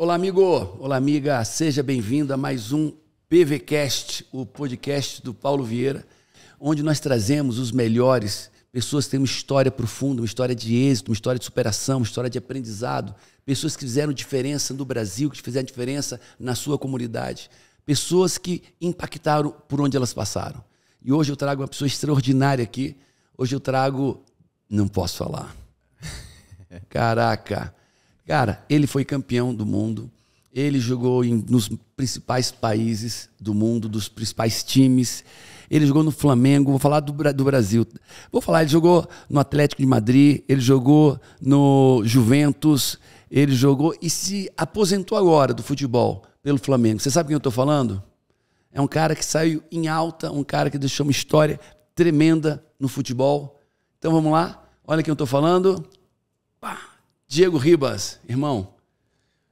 Olá, amigo! Olá, amiga! Seja bem-vindo a mais um PVCast, o podcast do Paulo Vieira, onde nós trazemos os melhores, pessoas que têm uma história profunda, uma história de êxito, uma história de superação, uma história de aprendizado, pessoas que fizeram diferença no Brasil, que fizeram diferença na sua comunidade, pessoas que impactaram por onde elas passaram. E hoje eu trago uma pessoa extraordinária aqui. Hoje eu trago... Não posso falar. Caraca! Cara, ele foi campeão do mundo, ele jogou nos principais países do mundo, dos principais times, ele jogou no Flamengo, vou falar do Brasil, ele jogou no Atlético de Madrid, ele jogou no Juventus, ele jogou e se aposentou agora do futebol pelo Flamengo. Você sabe quem eu estou falando? É um cara que saiu em alta, um cara que deixou uma história tremenda no futebol. Então vamos lá, olha quem eu estou falando. Diego Ribas, irmão,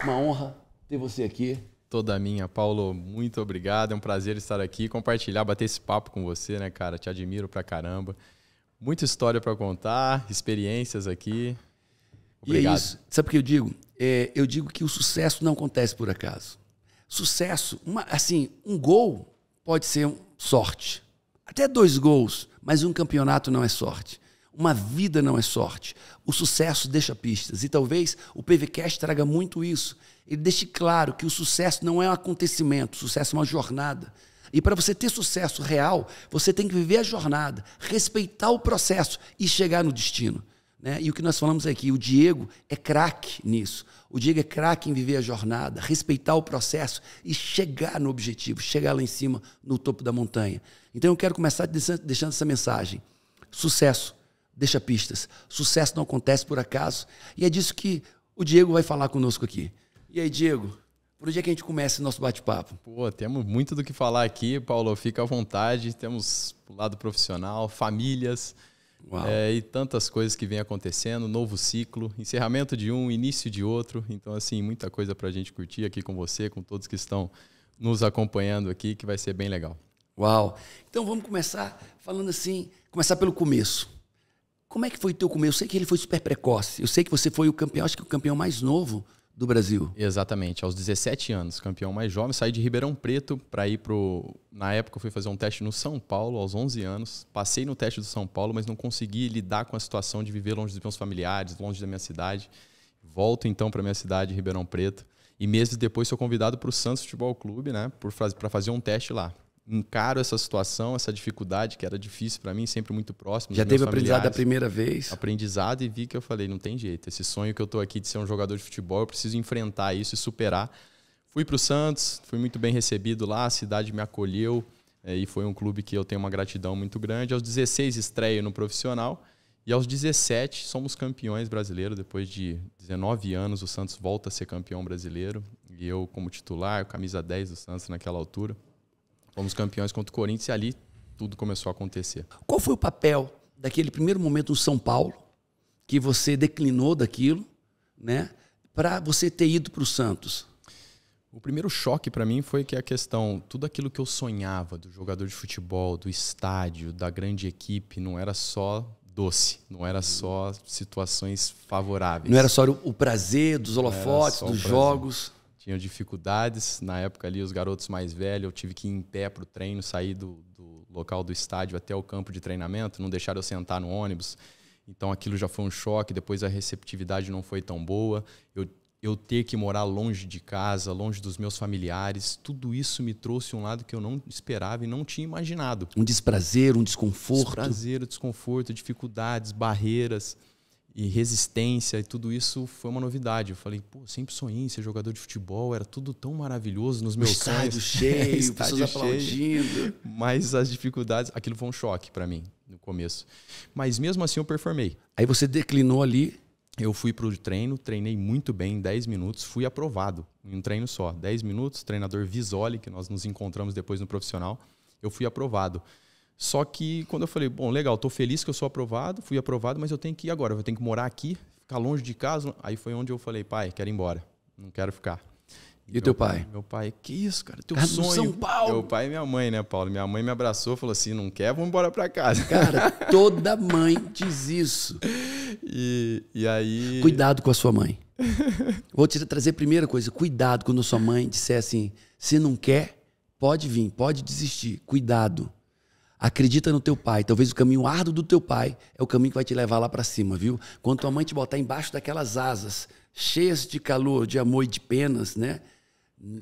uma honra ter você aqui. Toda minha, Paulo, muito obrigado, é um prazer estar aqui, compartilhar, bater esse papo com você, né, cara, te admiro pra caramba. Muita história pra contar, experiências aqui. Obrigado. E é isso, sabe o que eu digo? Eu digo que o sucesso não acontece por acaso. Sucesso, um gol pode ser sorte, até 2 gols, mas um campeonato não é sorte. Uma vida não é sorte. O sucesso deixa pistas. E talvez o PVCast traga muito isso. Ele deixe claro que o sucesso não é um acontecimento, o sucesso é uma jornada. E para você ter sucesso real, você tem que viver a jornada, respeitar o processo e chegar no destino. Né? E o que nós falamos aqui, o Diego é craque nisso. O Diego é craque em viver a jornada, respeitar o processo e chegar no objetivo, chegar lá em cima, no topo da montanha. Então eu quero começar deixando essa mensagem. Sucesso deixa pistas. Sucesso não acontece por acaso. E é disso que o Diego vai falar conosco aqui. E aí, Diego, por onde é que a gente começa o nosso bate-papo? Pô, temos muito do que falar aqui, Paulo. Fica à vontade. Temos o lado profissional, famílias e tantas coisas que vêm acontecendo. Novo ciclo, encerramento de um, início de outro. Então, assim, muita coisa para a gente curtir aqui com você, com todos que estão nos acompanhando aqui, que vai ser bem legal. Uau! Então, vamos começar falando assim, começar pelo começo. Como é que foi o teu começo? Eu sei que ele foi super precoce. Eu sei que você foi o campeão, acho que o campeão mais novo do Brasil. Exatamente, aos 17 anos, campeão mais jovem. Saí de Ribeirão Preto para ir pro... Na época eu fui fazer um teste no São Paulo, aos 11 anos. Passei no teste do São Paulo, mas não consegui lidar com a situação de viver longe dos meus familiares, longe da minha cidade. Volto então para minha cidade, Ribeirão Preto. E meses depois sou convidado para o Santos Futebol Clube, né, para fazer um teste lá. Encaro essa situação, essa dificuldade que era difícil para mim, sempre muito próximo. Já teve aprendizado a primeira vez? Aprendizado, e vi que eu falei, não tem jeito. Esse sonho que eu tô aqui de ser um jogador de futebol, eu preciso enfrentar isso e superar. Fui para o Santos, fui muito bem recebido lá, a cidade me acolheu e foi um clube que eu tenho uma gratidão muito grande. Aos 16 estreio no profissional e aos 17 somos campeões brasileiros. Depois de 19 anos o Santos volta a ser campeão brasileiro e eu como titular, camisa 10 do Santos naquela altura. Fomos campeões contra o Corinthians e ali tudo começou a acontecer. Qual foi o papel daquele primeiro momento no São Paulo, que você declinou daquilo, né, para você ter ido para o Santos? O primeiro choque para mim foi que a questão, tudo aquilo que eu sonhava do jogador de futebol, do estádio, da grande equipe, não era só doce, não era só situações favoráveis. Não era só o prazer dos holofotes, dos jogos... Tinha dificuldades, na época ali os garotos mais velhos, eu tive que ir em pé para o treino, sair do local do estádio até o campo de treinamento, não deixaram eu sentar no ônibus, então aquilo já foi um choque, depois a receptividade não foi tão boa, eu ter que morar longe de casa, longe dos meus familiares, tudo isso me trouxe um lado que eu não esperava e não tinha imaginado. Um desprazer, um desconforto. Desprazer, desconforto, dificuldades, barreiras... E resistência e tudo isso foi uma novidade. Eu falei, pô, sempre sonhei em ser jogador de futebol, era tudo tão maravilhoso nos meus sonhos. Estádio cheio, pessoas aplaudindo. Mas as dificuldades, aquilo foi um choque para mim no começo. Mas mesmo assim eu performei. Aí você declinou ali? Eu fui pro treino, treinei muito bem, 10 minutos, fui aprovado em um treino só. 10 minutos, treinador Visoli, que nós nos encontramos depois no profissional, eu fui aprovado. Só que quando eu falei, bom, legal, tô feliz que eu sou aprovado, fui aprovado, mas eu tenho que ir agora, eu tenho que morar aqui, ficar longe de casa. Aí foi onde eu falei, pai, quero ir embora, não quero ficar. E teu pai? Meu pai, que isso, cara, teu sonho. São Paulo. Meu pai e minha mãe, né, Paulo? Minha mãe me abraçou, falou assim, não quer, vamos embora pra casa. Cara, toda mãe diz isso. E aí... Cuidado com a sua mãe. Vou te trazer a primeira coisa. Cuidado quando a sua mãe disser assim, se não quer, pode vir, pode desistir. Cuidado. Acredita no teu pai. Talvez o caminho árduo do teu pai é o caminho que vai te levar lá para cima, viu? Quando tua mãe te botar embaixo daquelas asas, cheias de calor, de amor e de penas, né?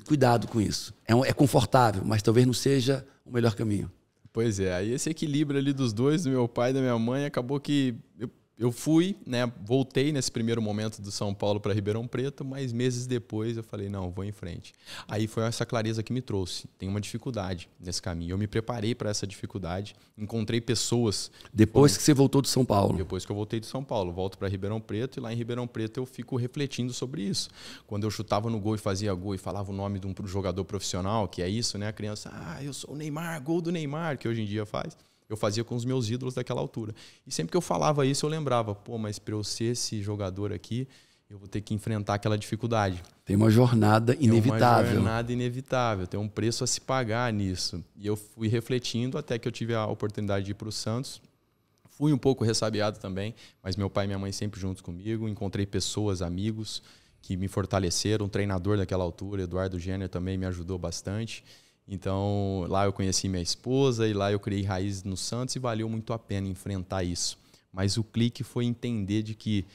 Cuidado com isso. É confortável, mas talvez não seja o melhor caminho. Pois é, aí esse equilíbrio ali dos dois, do meu pai e da minha mãe, acabou que eu fui, né, voltei nesse primeiro momento do São Paulo para Ribeirão Preto, mas meses depois eu falei, não, vou em frente. Aí foi essa clareza que me trouxe. Tem uma dificuldade nesse caminho. Eu me preparei para essa dificuldade, encontrei pessoas... Depois que você voltou de São Paulo? Depois que eu voltei de São Paulo. Volto para Ribeirão Preto e lá em Ribeirão Preto eu fico refletindo sobre isso. Quando eu chutava no gol e fazia gol e falava o nome de um jogador profissional, que é isso, né? A criança, eu sou o Neymar, gol do Neymar, que hoje em dia faz. Eu fazia com os meus ídolos daquela altura. E sempre que eu falava isso, eu lembrava, mas para eu ser esse jogador aqui, eu vou ter que enfrentar aquela dificuldade. Tem uma jornada inevitável. Tem uma jornada inevitável, tem um preço a se pagar nisso. E eu fui refletindo até que eu tive a oportunidade de ir para o Santos. Fui um pouco ressabiado também, mas meu pai e minha mãe sempre juntos comigo. Encontrei pessoas, amigos, que me fortaleceram. Um treinador daquela altura, Eduardo Jenner, também me ajudou bastante. Então, lá eu conheci minha esposa e lá eu criei raízes no Santos e valeu muito a pena enfrentar isso. Mas o clique foi entender de que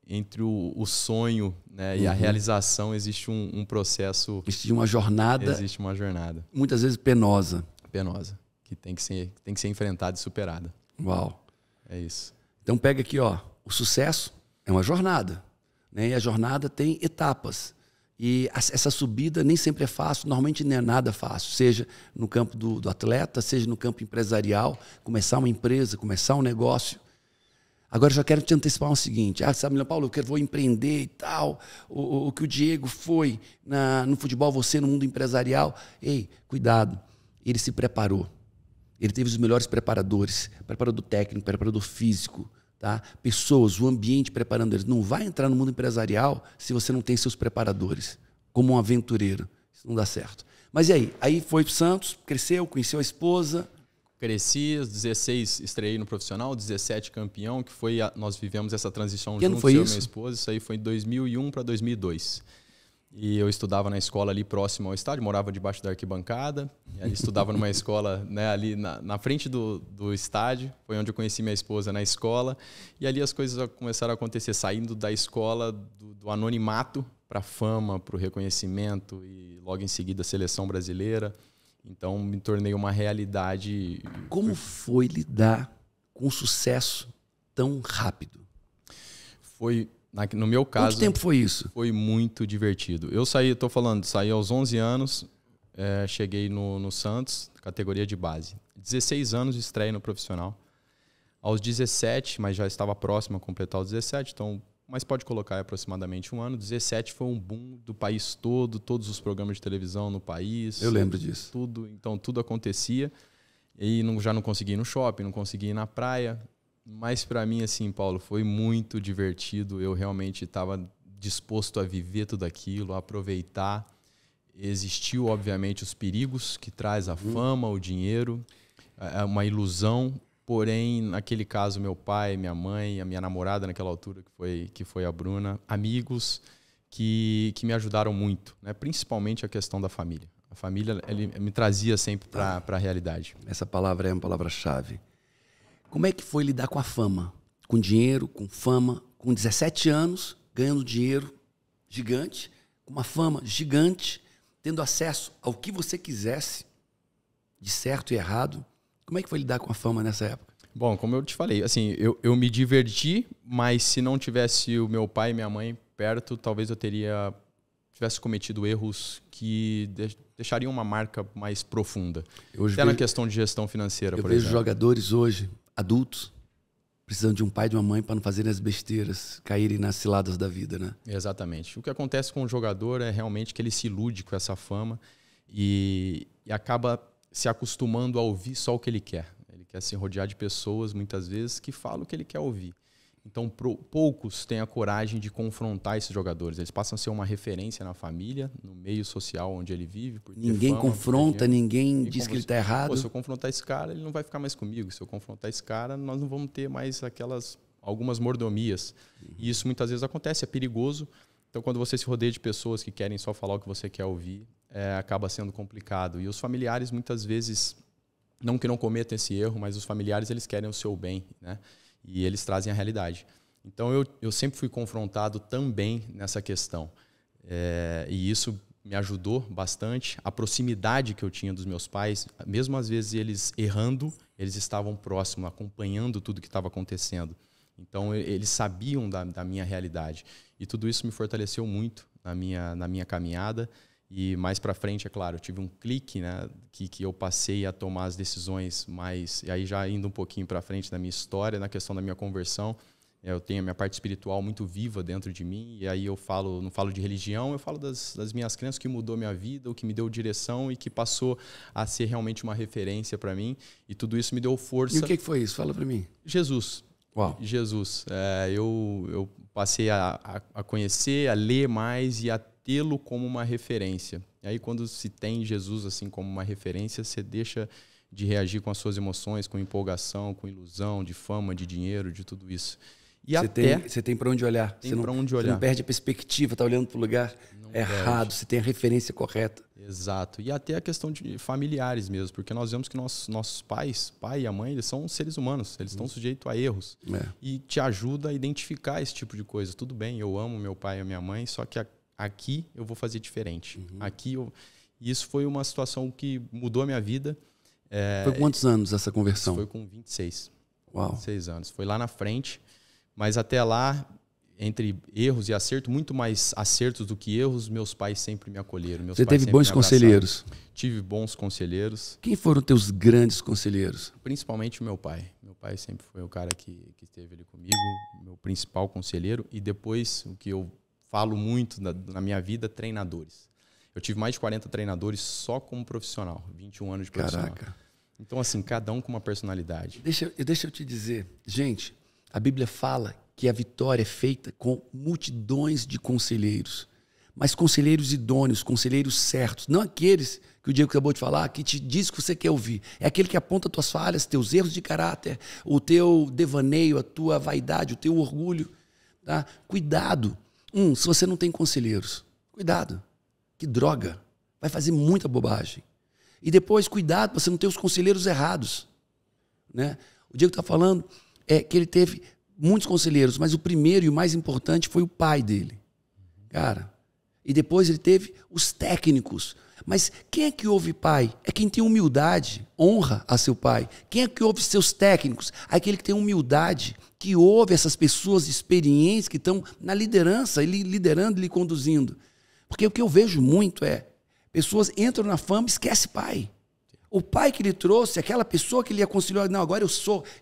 entre o sonho, né, e a realização existe um processo... Existe uma jornada. Existe uma jornada. Muitas vezes penosa. Penosa, que tem que ser enfrentada e superada. Uau. É isso. Então pega aqui, ó, o sucesso é uma jornada, né? E a jornada tem etapas. E essa subida nem sempre é fácil, normalmente não é nada fácil, seja no campo do atleta, seja no campo empresarial, começar uma empresa, começar um negócio. Agora eu já quero te antecipar o seguinte, sabe, Paulo, vou empreender e tal, o que o Diego foi no futebol, você no mundo empresarial. Ei, cuidado, ele se preparou, ele teve os melhores preparadores, preparador técnico, preparador físico, tá? Pessoas, o ambiente preparando eles. Não vai entrar no mundo empresarial se você não tem seus preparadores, como um aventureiro. Isso não dá certo. Mas e aí? Aí foi para o Santos, cresceu, conheceu a esposa. Cresci, aos 16 estreiei no profissional, 17 campeão, que foi nós vivemos essa transição juntos, eu e minha esposa. Isso aí foi de 2001 para 2002. E eu estudava na escola ali próximo ao estádio, morava debaixo da arquibancada. E ali estudava numa escola, né, ali na frente do estádio. Foi onde eu conheci minha esposa, na escola. E ali as coisas começaram a acontecer, saindo da escola, do anonimato para a fama, para o reconhecimento e logo em seguida a seleção brasileira. Então me tornei uma realidade. Como foi lidar com o sucesso tão rápido? Foi... No meu caso... Quanto tempo foi isso? Foi muito divertido. Eu saí aos 11 anos, cheguei no Santos, categoria de base. 16 anos de estreia no profissional. Aos 17, mas já estava próximo a completar os 17, então, mas pode colocar aproximadamente um ano. 17 foi um boom do país todo, todos os programas de televisão no país. Eu lembro disso. Então tudo acontecia. E já não consegui ir no shopping, não consegui ir na praia. Mas para mim, assim, Paulo, foi muito divertido. Eu realmente estava disposto a viver tudo aquilo, a aproveitar. Existiu, obviamente, os perigos que traz a fama, o dinheiro, uma ilusão. Porém, naquele caso, meu pai, minha mãe, a minha namorada naquela altura, que foi a Bruna, amigos que me ajudaram muito, né? Principalmente a questão da família. A família ele me trazia sempre para a realidade. Essa palavra é uma palavra-chave. Como é que foi lidar com a fama? Com dinheiro, com fama, com 17 anos, ganhando dinheiro gigante, com uma fama gigante, tendo acesso ao que você quisesse, de certo e errado. Como é que foi lidar com a fama nessa época? Bom, como eu te falei, assim, eu me diverti, mas se não tivesse o meu pai e minha mãe perto, talvez eu tivesse cometido erros que deixariam uma marca mais profunda. Até na questão de gestão financeira, por exemplo. Eu vejo jogadores hoje, adultos, precisando de um pai e de uma mãe para não fazerem as besteiras, caírem nas ciladas da vida, né? Exatamente. O que acontece com o jogador é realmente que ele se ilude com essa fama e acaba se acostumando a ouvir só o que ele quer. Ele quer se rodear de pessoas, muitas vezes, que falam o que ele quer ouvir. Então, poucos têm a coragem de confrontar esses jogadores. Eles passam a ser uma referência na família, no meio social onde ele vive. Ninguém confronta, ninguém diz que ele está errado. Se eu confrontar esse cara, ele não vai ficar mais comigo. Se eu confrontar esse cara, nós não vamos ter mais algumas mordomias. E isso muitas vezes acontece, é perigoso. Então, quando você se rodeia de pessoas que querem só falar o que você quer ouvir, acaba sendo complicado. E os familiares, muitas vezes, não que não cometam esse erro, mas os familiares eles querem o seu bem, né? E eles trazem a realidade. Então, eu sempre fui confrontado também nessa questão. E isso me ajudou bastante. A proximidade que eu tinha dos meus pais, mesmo às vezes eles errando, eles estavam próximos, acompanhando tudo que estava acontecendo. Então, eles sabiam da minha realidade. E tudo isso me fortaleceu muito na minha caminhada. E mais para frente, é claro, eu tive um clique, né, que eu passei a tomar as decisões mais... E aí já indo um pouquinho para frente da minha história, na questão da minha conversão, eu tenho a minha parte espiritual muito viva dentro de mim. E aí eu não falo de religião, eu falo das minhas crenças, que mudou minha vida, o que me deu direção e que passou a ser realmente uma referência para mim. E tudo isso me deu força. E o que foi isso? Fala para mim. Jesus. Uau. Jesus. Eu passei a conhecer, a ler mais e a tê-lo como uma referência. E aí, quando se tem Jesus assim como uma referência, você deixa de reagir com as suas emoções, com empolgação, com ilusão, de fama, de dinheiro, de tudo isso. E você tem para onde olhar. Tem para onde olhar. Você não perde a perspectiva, tá olhando para o lugar errado, você tem a referência correta. Exato. E até a questão de familiares mesmo, porque nós vemos que nossos pais, pai e a mãe, eles são seres humanos, eles estão sujeitos a erros. E te ajuda a identificar esse tipo de coisa. Tudo bem, eu amo meu pai e a minha mãe, só que aqui eu vou fazer diferente. E isso foi uma situação que mudou a minha vida. Foi quantos anos essa conversão? Foi com 26. Uau. 26 anos. Foi lá na frente, mas até lá, entre erros e acertos, muito mais acertos do que erros, meus pais sempre me acolheram. Você teve bons conselheiros? Tive bons conselheiros. Quem foram teus grandes conselheiros? Principalmente o meu pai. Meu pai sempre foi o cara que esteve ali comigo, meu principal conselheiro. E depois, o que eu falo muito na minha vida, treinadores. Eu tive mais de 40 treinadores só como profissional, 21 anos de profissional. Caraca. Então, assim, cada um com uma personalidade. Deixa eu te dizer, gente, a Bíblia fala que a vitória é feita com multidões de conselheiros, mas conselheiros idôneos, conselheiros certos, não aqueles que o Diego acabou de falar, que te diz o que você quer ouvir. É aquele que aponta tuas falhas, teus erros de caráter, o teu devaneio, a tua vaidade, o teu orgulho. Tá? Cuidado. Se você não tem conselheiros, cuidado. Que droga. Vai fazer muita bobagem. E depois, cuidado para você não ter os conselheiros errados. Né? O Diego está falando que ele teve muitos conselheiros, mas o primeiro e o mais importante foi o pai dele. Cara, e depois ele teve os técnicos. Mas quem é que ouve pai? É quem tem humildade, honra a seu pai. Quem é que ouve seus técnicos? Aquele que tem humildade, que ouve essas pessoas experientes que estão na liderança, ele liderando, ele conduzindo. Porque o que eu vejo muito pessoas entram na fama e esquecem pai. O pai que lhe trouxe, aquela pessoa que lhe aconselhou, não, agora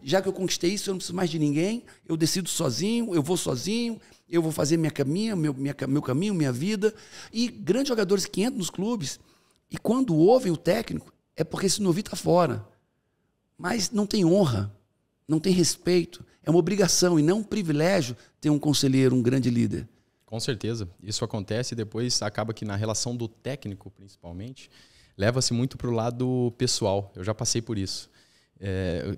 já que eu conquistei isso, eu não preciso mais de ninguém, eu decido sozinho, eu vou sozinho, eu vou fazer meu caminho, minha vida. E grandes jogadores que entram nos clubes, e quando ouvem o técnico, é porque esse novinho está fora. Mas não tem honra, não tem respeito, é uma obrigação e não um privilégio ter um conselheiro, um grande líder. Com certeza. Isso acontece e depois acaba que na relação do técnico, principalmente, leva-se muito para o lado pessoal. Eu já passei por isso.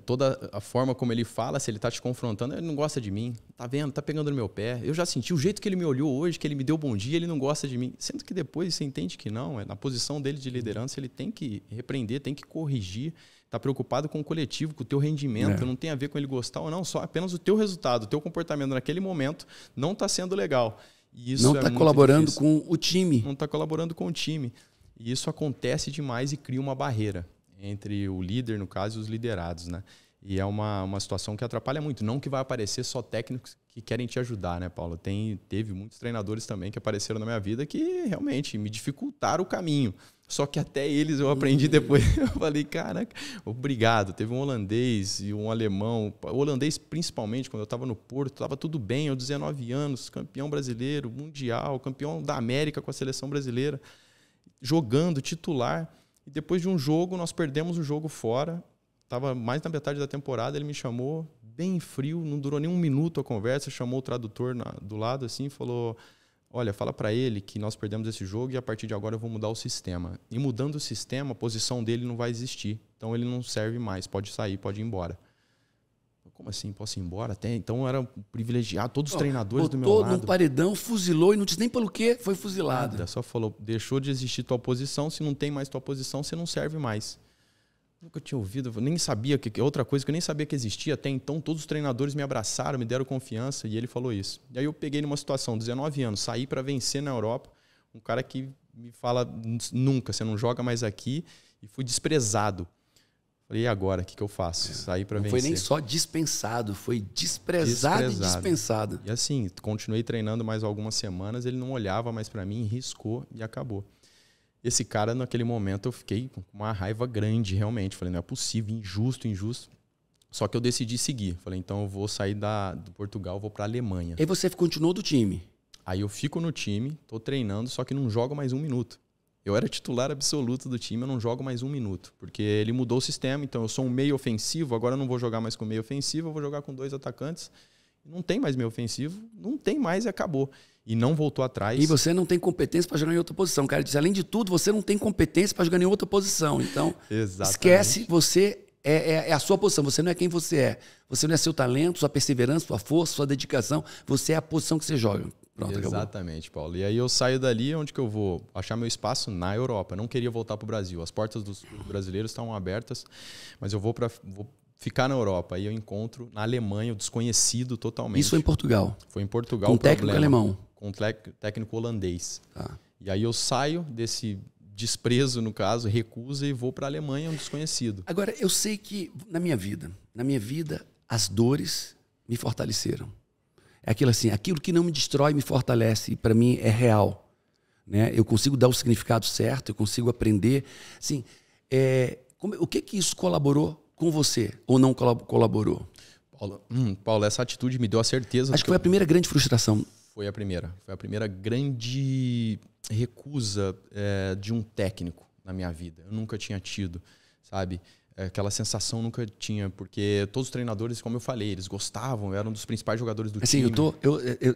Toda a forma como ele fala, se ele está te confrontando, ele não gosta de mim. Tá vendo? Tá pegando no meu pé. Eu já senti o jeito que ele me olhou hoje, que ele me deu bom dia, ele não gosta de mim. Sendo que depois você entende que não. Na posição dele de liderança, ele tem que repreender, tem que corrigir. Está preocupado com o coletivo, com o teu rendimento. Não tem a ver com ele gostar ou não. Só apenas o teu resultado, o teu comportamento naquele momento não está sendo legal. E isso não está colaborando com o time. Não está colaborando com o time. E isso acontece demais e cria uma barreira entre o líder, no caso, e os liderados, né? E é uma situação que atrapalha muito. Não que vai aparecer só técnicos que querem te ajudar, né, Paulo? Teve muitos treinadores também que apareceram na minha vida que realmente me dificultaram o caminho. Só que até eles eu aprendi depois. Eu falei, caraca, obrigado. Teve um holandês e um alemão. O holandês, principalmente, quando eu estava no Porto, estava tudo bem. Eu, 19 anos, campeão brasileiro, mundial, campeão da América com a seleção brasileira, jogando, titular. E depois de um jogo, nós perdemos o jogo fora. Estava mais na metade da temporada, ele me chamou bem frio, não durou nem um minuto a conversa, chamou o tradutor do lado assim e falou... Olha, fala para ele que nós perdemos esse jogo e a partir de agora eu vou mudar o sistema. E mudando o sistema, a posição dele não vai existir. Então ele não serve mais, pode sair, pode ir embora. como assim, posso ir embora? Até então eu era um privilegiado, todos os treinadores do meu lado. lado. Botou num paredão, fuzilou e não disse nem pelo quê, foi fuzilado. Nada, só falou, deixou de existir tua posição, se não tem mais tua posição, você não serve mais. Nunca tinha ouvido, nem sabia, outra coisa que eu nem sabia que existia até então, todos os treinadores me abraçaram, me deram confiança e ele falou isso. E aí eu peguei numa situação, 19 anos, saí para vencer na Europa, um cara que me fala, nunca, você não joga mais aqui, e fui desprezado. Falei, e agora, o que eu faço? Saí para vencer. Não foi nem só dispensado, foi desprezado e dispensado. E assim, continuei treinando mais algumas semanas, ele não olhava mais para mim, riscou e acabou. Esse cara, naquele momento, eu fiquei com uma raiva grande, realmente. Falei, não é possível, injusto. Só que eu decidi seguir. Falei, então eu vou sair do Portugal, vou para a Alemanha. E você continuou do time? Aí eu fico no time, tô treinando, só que não jogo mais 1 minuto. Eu era titular absoluto do time, eu não jogo mais 1 minuto. Porque ele mudou o sistema, então eu sou um meio ofensivo, agora eu não vou jogar mais com meio ofensivo, eu vou jogar com 2 atacantes. Não tem mais meio ofensivo, não tem mais e acabou. E não voltou atrás. E você não tem competência para jogar em outra posição. O cara disse, além de tudo, você não tem competência para jogar em outra posição. Então, esquece, você é a sua posição, você não é quem você é. Você não é seu talento, sua perseverança, sua força, sua dedicação. Você é a posição que você joga. Pronto, exatamente, acabou. Paulo. E aí eu saio dali, onde que eu vou achar meu espaço? Na Europa. Eu não queria voltar para o Brasil. As portas dos brasileiros estavam abertas, mas eu vou ficar na Europa. Aí eu encontro na Alemanha, o desconhecido totalmente. Isso foi em Portugal? Foi em Portugal. Com técnico alemão? Com técnico holandês. Tá. E aí eu saio desse desprezo, no caso, recusa e vou para a Alemanha, um desconhecido. Agora, eu sei que na minha vida, as dores me fortaleceram. É aquilo assim, aquilo que não me destrói me fortalece, e para mim é real. Né? Eu consigo dar o significado certo, eu consigo aprender. Assim, o que isso colaborou com você ou não colaborou? Paulo, essa atitude me deu a certeza. Acho que foi a primeira grande frustração. Foi a primeira grande recusa de um técnico na minha vida. Eu nunca tinha tido, sabe? Aquela sensação nunca tinha, porque todos os treinadores, como eu falei, eles gostavam, eu era um dos principais jogadores do time.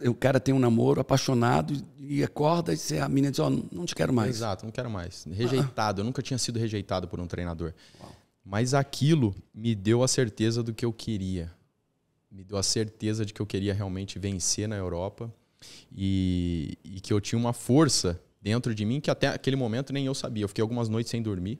O cara tem um namoro apaixonado e acorda e a menina diz, não te quero mais. Exato, não quero mais. Rejeitado, eu nunca tinha sido rejeitado por um treinador. Uau. Mas aquilo me deu a certeza do que eu queria. Me deu a certeza de que eu queria realmente vencer na Europa e que eu tinha uma força dentro de mim que até aquele momento nem eu sabia. Eu fiquei algumas noites sem dormir.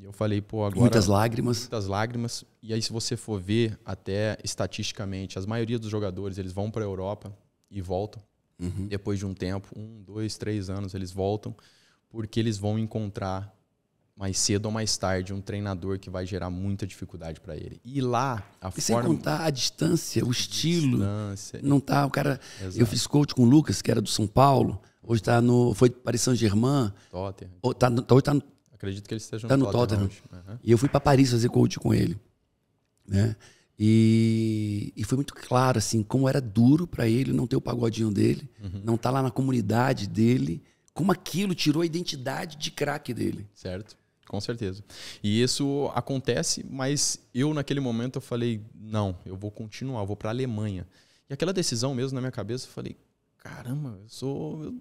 E eu falei, agora... Muitas lágrimas. Muitas lágrimas. E aí, se você for ver, até estatisticamente, a maioria dos jogadores, eles vão para a Europa e voltam. Uhum. Depois de um tempo, 1, 2, 3 anos, eles voltam, porque eles vão encontrar, mais cedo ou mais tarde, um treinador que vai gerar muita dificuldade para ele. E lá, sem contar a distância, o estilo. Não tá, o cara... Exato. Eu fiz coach com o Lucas, que era do São Paulo. Hoje foi para Paris Saint-Germain. Tottenham. Hoje tá no... Acredito que ele esteja no Tottenham. Uhum. E eu fui para Paris fazer coach com ele. Né? E foi muito claro assim, como era duro para ele não ter o pagodinho dele, não estar lá na comunidade dele, como aquilo tirou a identidade de craque dele. Certo, com certeza. E isso acontece, mas eu naquele momento eu falei, não, eu vou continuar, eu vou para a Alemanha. E aquela decisão mesmo na minha cabeça, eu falei, caramba, eu sou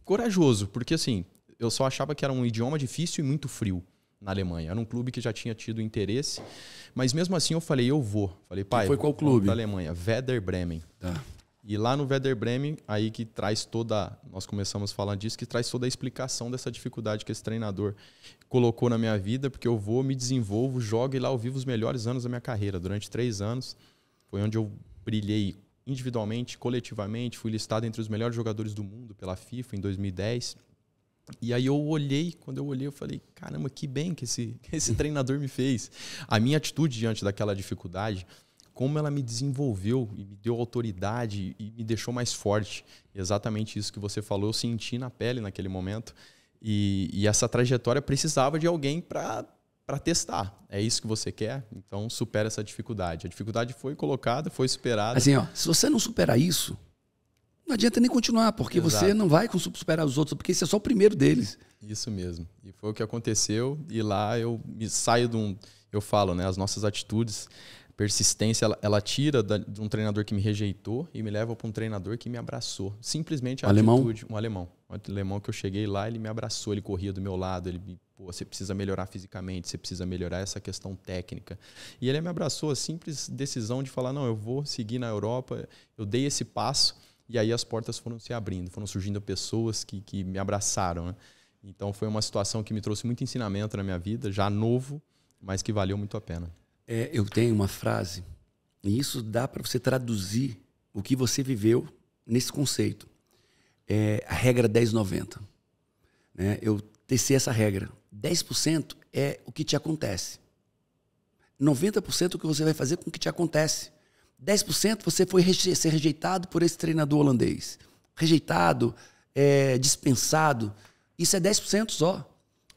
corajoso, porque assim... Eu só achava que era um idioma difícil e muito frio na Alemanha. Era um clube que já tinha tido interesse. Mas mesmo assim eu falei, eu vou. Falei, pai, foi qual clube? Da Alemanha, Werder Bremen. Tá. E lá no Werder Bremen, aí que traz nós começamos falando disso, que traz toda a explicação dessa dificuldade que esse treinador colocou na minha vida, porque eu vou, me desenvolvo, jogo e lá eu vivo os melhores anos da minha carreira. Durante 3 anos, foi onde eu brilhei individualmente, coletivamente, fui listado entre os melhores jogadores do mundo pela FIFA em 2010. E aí quando eu olhei, eu falei, caramba, que bem que esse treinador me fez. A minha atitude diante daquela dificuldade, como ela me desenvolveu e me deu autoridade e me deixou mais forte. E exatamente isso que você falou, eu senti na pele naquele momento. E essa trajetória precisava de alguém para testar. É isso que você quer? Então supera essa dificuldade. A dificuldade foi colocada, foi superada. Assim, se você não superar isso, não adianta nem continuar, porque Exato. Você não vai superar os outros, porque esse é só o primeiro deles. Isso mesmo. E foi o que aconteceu. E lá eu me saio eu falo, né, as nossas atitudes persistência, ela tira de um treinador que me rejeitou e me leva para um treinador que me abraçou. Simplesmente a atitude. Um alemão. Um alemão que eu cheguei lá, ele me abraçou, ele corria do meu lado, ele me, pô, você precisa melhorar fisicamente, você precisa melhorar essa questão técnica. E ele me abraçou, a simples decisão de falar, não, eu vou seguir na Europa, eu dei esse passo e aí as portas foram se abrindo, foram surgindo pessoas que me abraçaram, né? Então foi uma situação que me trouxe muito ensinamento na minha vida, já novo, mas que valeu muito a pena. Eu tenho uma frase, e isso dá para você traduzir o que você viveu nesse conceito. A regra 10-90. Né? Eu teci essa regra. 10% é o que te acontece. 90% é o que você vai fazer com o que te acontece. 10% você foi ser rejeitado por esse treinador holandês. Rejeitado, dispensado. Isso é 10% só.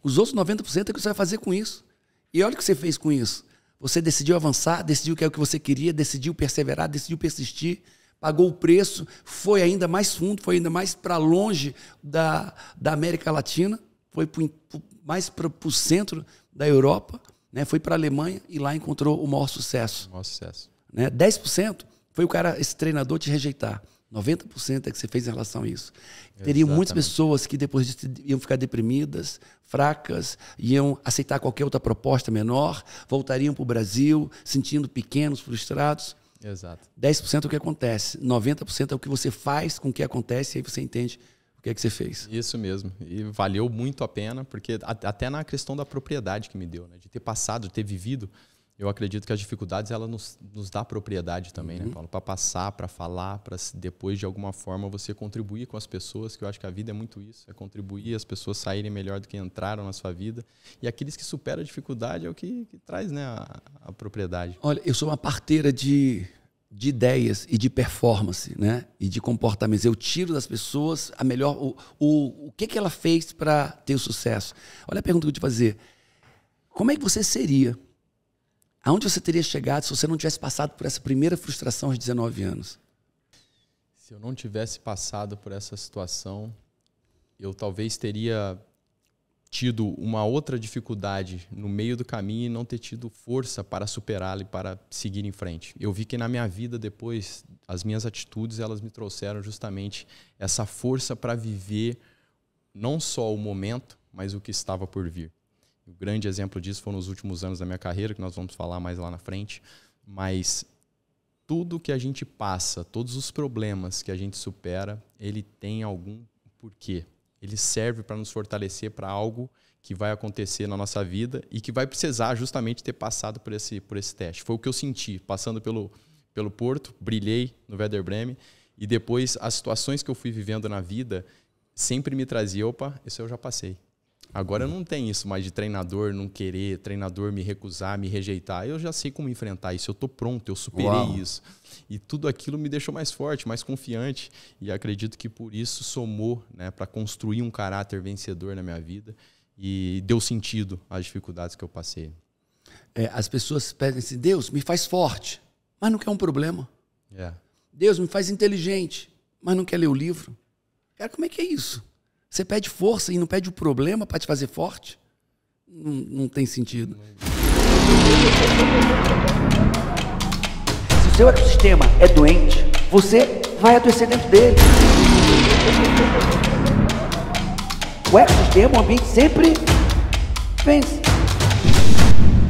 Os outros 90% é o que você vai fazer com isso. E olha o que você fez com isso. Você decidiu avançar, decidiu que é o que você queria, decidiu perseverar, decidiu persistir, pagou o preço, foi ainda mais fundo, foi ainda mais para longe da América Latina, foi mais para o centro da Europa, né? Foi para a Alemanha e lá encontrou o maior sucesso. O maior sucesso. Né? 10% foi esse treinador te rejeitar. 90% é que você fez em relação a isso. Teriam muitas pessoas que depois disso iam ficar deprimidas, fracas, iam aceitar qualquer outra proposta menor, voltariam para o Brasil, sentindo pequenos, frustrados. Exato. 10% é o que acontece. 90% é o que você faz com o que acontece e aí você entende o que é que você fez. Isso mesmo. E valeu muito a pena, porque até na questão da propriedade que me deu, né? De ter passado, de ter vivido, eu acredito que as dificuldades ela nos dá propriedade também, né, Paulo? Para passar, para falar, para depois de alguma forma você contribuir com as pessoas, que eu acho que a vida é muito isso, é contribuir, as pessoas saírem melhor do que entraram na sua vida. E aqueles que superam a dificuldade é o que traz, né, a propriedade. Olha, eu sou uma parteira de ideias e de performance, né, e de comportamentos. Eu tiro das pessoas a melhor o que ela fez para ter o sucesso. Olha a pergunta que eu te fazer. Como é que você seria? Aonde você teria chegado se você não tivesse passado por essa primeira frustração aos 19 anos? Se eu não tivesse passado por essa situação, eu talvez teria tido uma outra dificuldade no meio do caminho e não ter tido força para superá-la e para seguir em frente. Eu vi que na minha vida depois, as minhas atitudes, elas me trouxeram justamente essa força para viver não só o momento, mas o que estava por vir. O grande exemplo disso foram os últimos anos da minha carreira, que nós vamos falar mais lá na frente. Mas tudo que a gente passa, todos os problemas que a gente supera, ele tem algum porquê. Ele serve para nos fortalecer para algo que vai acontecer na nossa vida e que vai precisar justamente ter passado por esse teste. Foi o que eu senti, passando pelo Porto, brilhei no Werder Bremen e depois as situações que eu fui vivendo na vida sempre me traziam, opa, isso eu já passei. Agora eu não tenho isso mais de treinador não querer, treinador me recusar, me rejeitar. Eu já sei como enfrentar isso, eu estou pronto, eu superei isso. E tudo aquilo me deixou mais forte, mais confiante. E acredito que por isso somou, né, para construir um caráter vencedor na minha vida. E deu sentido às dificuldades que eu passei. As pessoas pedem assim, Deus, me faz forte, mas não quer um problema. Deus, me faz inteligente, mas não quer ler o livro. Cara, como é que é isso? Você pede força e não pede o problema para te fazer forte? Não tem sentido. Se o seu ecossistema é doente, você vai adoecer dentro dele. O ecossistema, o ambiente sempre vence.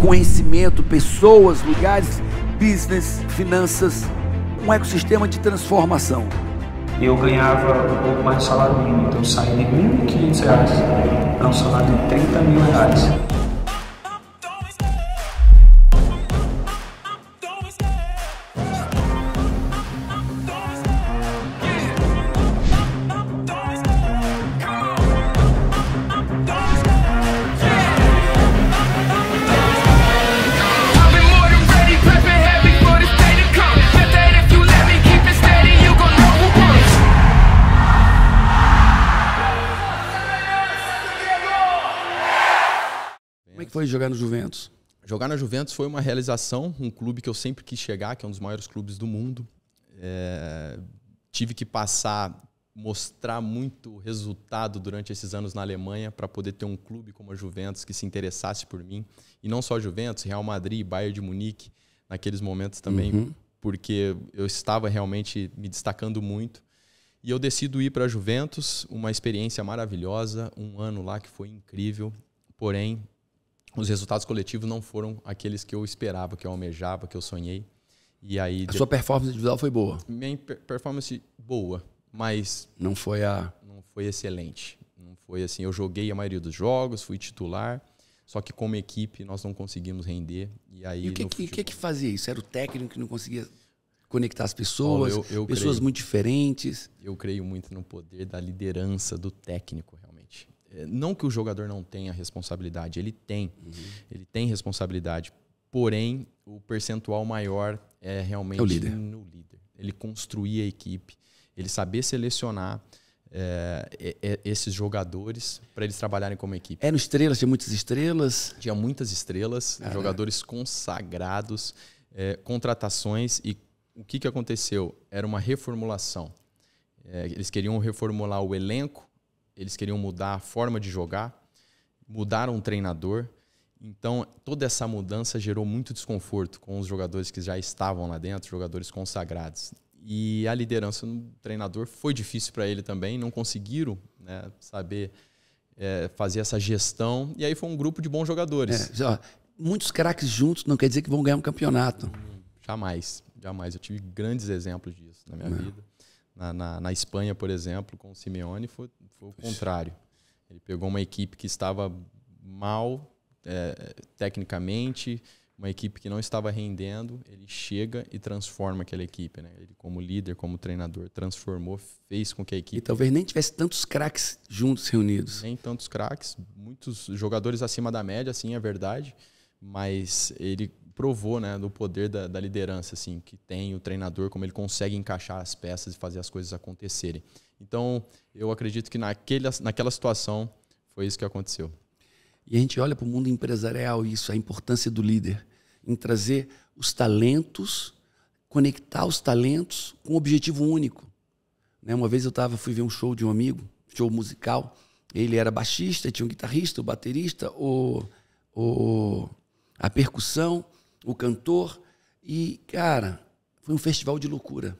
Conhecimento, pessoas, lugares, business, finanças, um ecossistema de transformação. Eu ganhava um pouco mais de salário mínimo, então eu saí de R$1.500 para um salário de R$30 mil. Como é que foi jogar no Juventus? Jogar na Juventus foi uma realização, um clube que eu sempre quis chegar, que é um dos maiores clubes do mundo. Tive que mostrar muito resultado durante esses anos na Alemanha para poder ter um clube como a Juventus que se interessasse por mim. E não só a Juventus, Real Madrid, Bayern de Munique. naqueles momentos também, porque eu estava realmente me destacando muito. E eu decido ir para a Juventus, uma experiência maravilhosa, um ano lá que foi incrível, porém os resultados coletivos não foram aqueles que eu esperava, que eu almejava, que eu sonhei. E aí, a sua performance individual foi boa? Minha performance boa, mas não foi excelente. Não foi assim, eu joguei a maioria dos jogos, fui titular, só que como equipe nós não conseguimos render. E aí, o que fazia isso? Era o técnico que não conseguia conectar as pessoas, Paulo, pessoas muito diferentes? Eu creio muito no poder da liderança do técnico, realmente. Não que o jogador não tenha responsabilidade, ele tem. Ele tem responsabilidade. Porém, o percentual maior é realmente no líder. Ele construir a equipe, ele saber selecionar esses jogadores para eles trabalharem como equipe. Eram estrelas, tinha muitas estrelas? Tinha muitas estrelas, jogadores consagrados, contratações. E o que aconteceu? Era uma reformulação. Eles queriam reformular o elenco, eles queriam mudar a forma de jogar, mudaram o treinador. Então, toda essa mudança gerou muito desconforto com os jogadores que já estavam lá dentro, jogadores consagrados. E a liderança do treinador foi difícil para ele também, não conseguiram, né, saber fazer essa gestão. E aí foi um grupo de bons jogadores. Muitos craques juntos não quer dizer que vão ganhar um campeonato. Jamais, jamais. Eu tive grandes exemplos disso na minha vida. Na Espanha, por exemplo, com o Simeone, foi o contrário. Ele pegou uma equipe que estava mal tecnicamente, uma equipe que não estava rendendo, ele chega e transforma aquela equipe, né? Ele, como líder, como treinador, transformou, fez com que a equipe... E talvez nem tivesse tantos craques juntos, reunidos. Nem tantos craques, muitos jogadores acima da média, sim, é verdade, mas ele provou, né, do poder da liderança, assim, que tem o treinador, como ele consegue encaixar as peças e fazer as coisas acontecerem. Então, eu acredito que naquela situação foi isso que aconteceu. E a gente olha para o mundo empresarial, isso, a importância do líder, em trazer os talentos, conectar os talentos com um objetivo único. Né? Uma vez eu fui ver um show de um amigo, show musical, ele era baixista, tinha um guitarrista, o baterista, a percussão, o cantor, e, cara, foi um festival de loucura.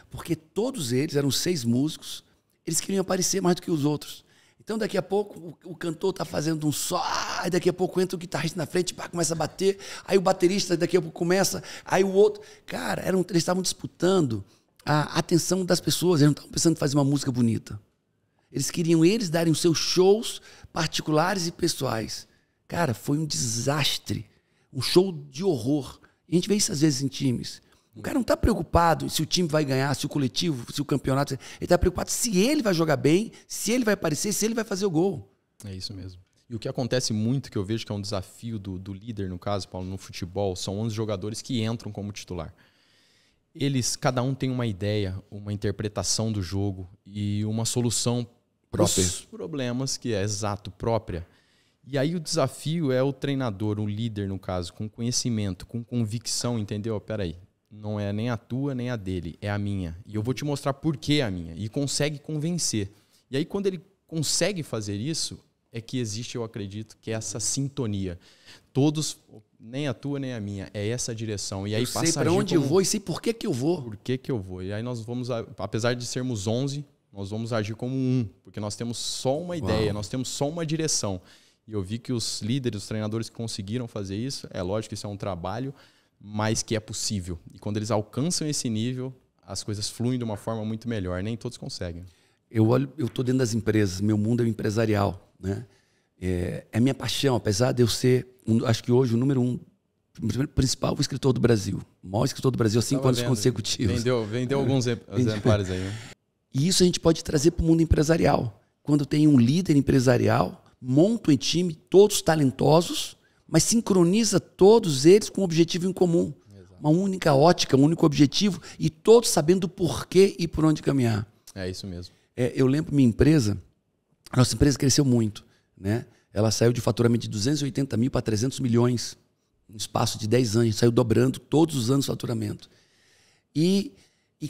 Porque todos eles, eram 6 músicos, eles queriam aparecer mais do que os outros. Então, daqui a pouco, o cantor está fazendo um só, aí daqui a pouco entra o guitarrista na frente, começa a bater, aí o baterista daqui a pouco começa, aí o outro... Cara, eles estavam disputando a atenção das pessoas, eles não estavam pensando em fazer uma música bonita. Eles queriam darem os seus shows particulares e pessoais. Cara, foi um desastre, um show de horror. E a gente vê isso às vezes em times. O cara não está preocupado se o time vai ganhar, se o coletivo, se o campeonato... Ele está preocupado se ele vai jogar bem, se ele vai aparecer, se ele vai fazer o gol. É isso mesmo. E o que acontece muito, que eu vejo que é um desafio do líder, no caso, Paulo, no futebol, são 11 jogadores que entram como titular. Cada um tem uma ideia, uma interpretação do jogo e uma solução para os problemas, que é exato, própria. E aí o desafio é o treinador, o líder, no caso, com conhecimento, com convicção, entendeu? Peraí. Não é nem a tua, nem a dele, é a minha. E eu vou te mostrar por que é a minha. E consegue convencer. E aí, quando ele consegue fazer isso, é que existe, eu acredito, que é essa sintonia. Todos, nem a tua, nem a minha, é essa direção. E aí eu sei para onde eu vou e sei por que eu vou. Por que eu vou. E aí nós vamos, apesar de sermos 11, nós vamos agir como um. Porque nós temos só uma ideia, nós temos só uma direção. E eu vi que os líderes, os treinadores que conseguiram fazer isso, é lógico que isso é um trabalho, mas que é possível. E quando eles alcançam esse nível, as coisas fluem de uma forma muito melhor. Nem todos conseguem. Eu estou dentro das empresas, meu mundo é o empresarial, né? É minha paixão, apesar de eu ser, acho que hoje, o número 1, principal escritor do Brasil. O maior escritor do Brasil há 5 anos consecutivos. Vendeu alguns exemplares aí. Né? E isso a gente pode trazer para o mundo empresarial. Quando tem um líder empresarial, monta um time, todos talentosos, mas sincroniza todos eles com um objetivo em comum. Exato. Uma única ótica, um único objetivo, e todos sabendo o porquê e por onde caminhar. É isso mesmo. Eu lembro minha empresa, a nossa empresa cresceu muito, né? Ela saiu de faturamento de 280 mil para 300 milhões, no espaço de 10 anos, a gente saiu dobrando todos os anos o faturamento. E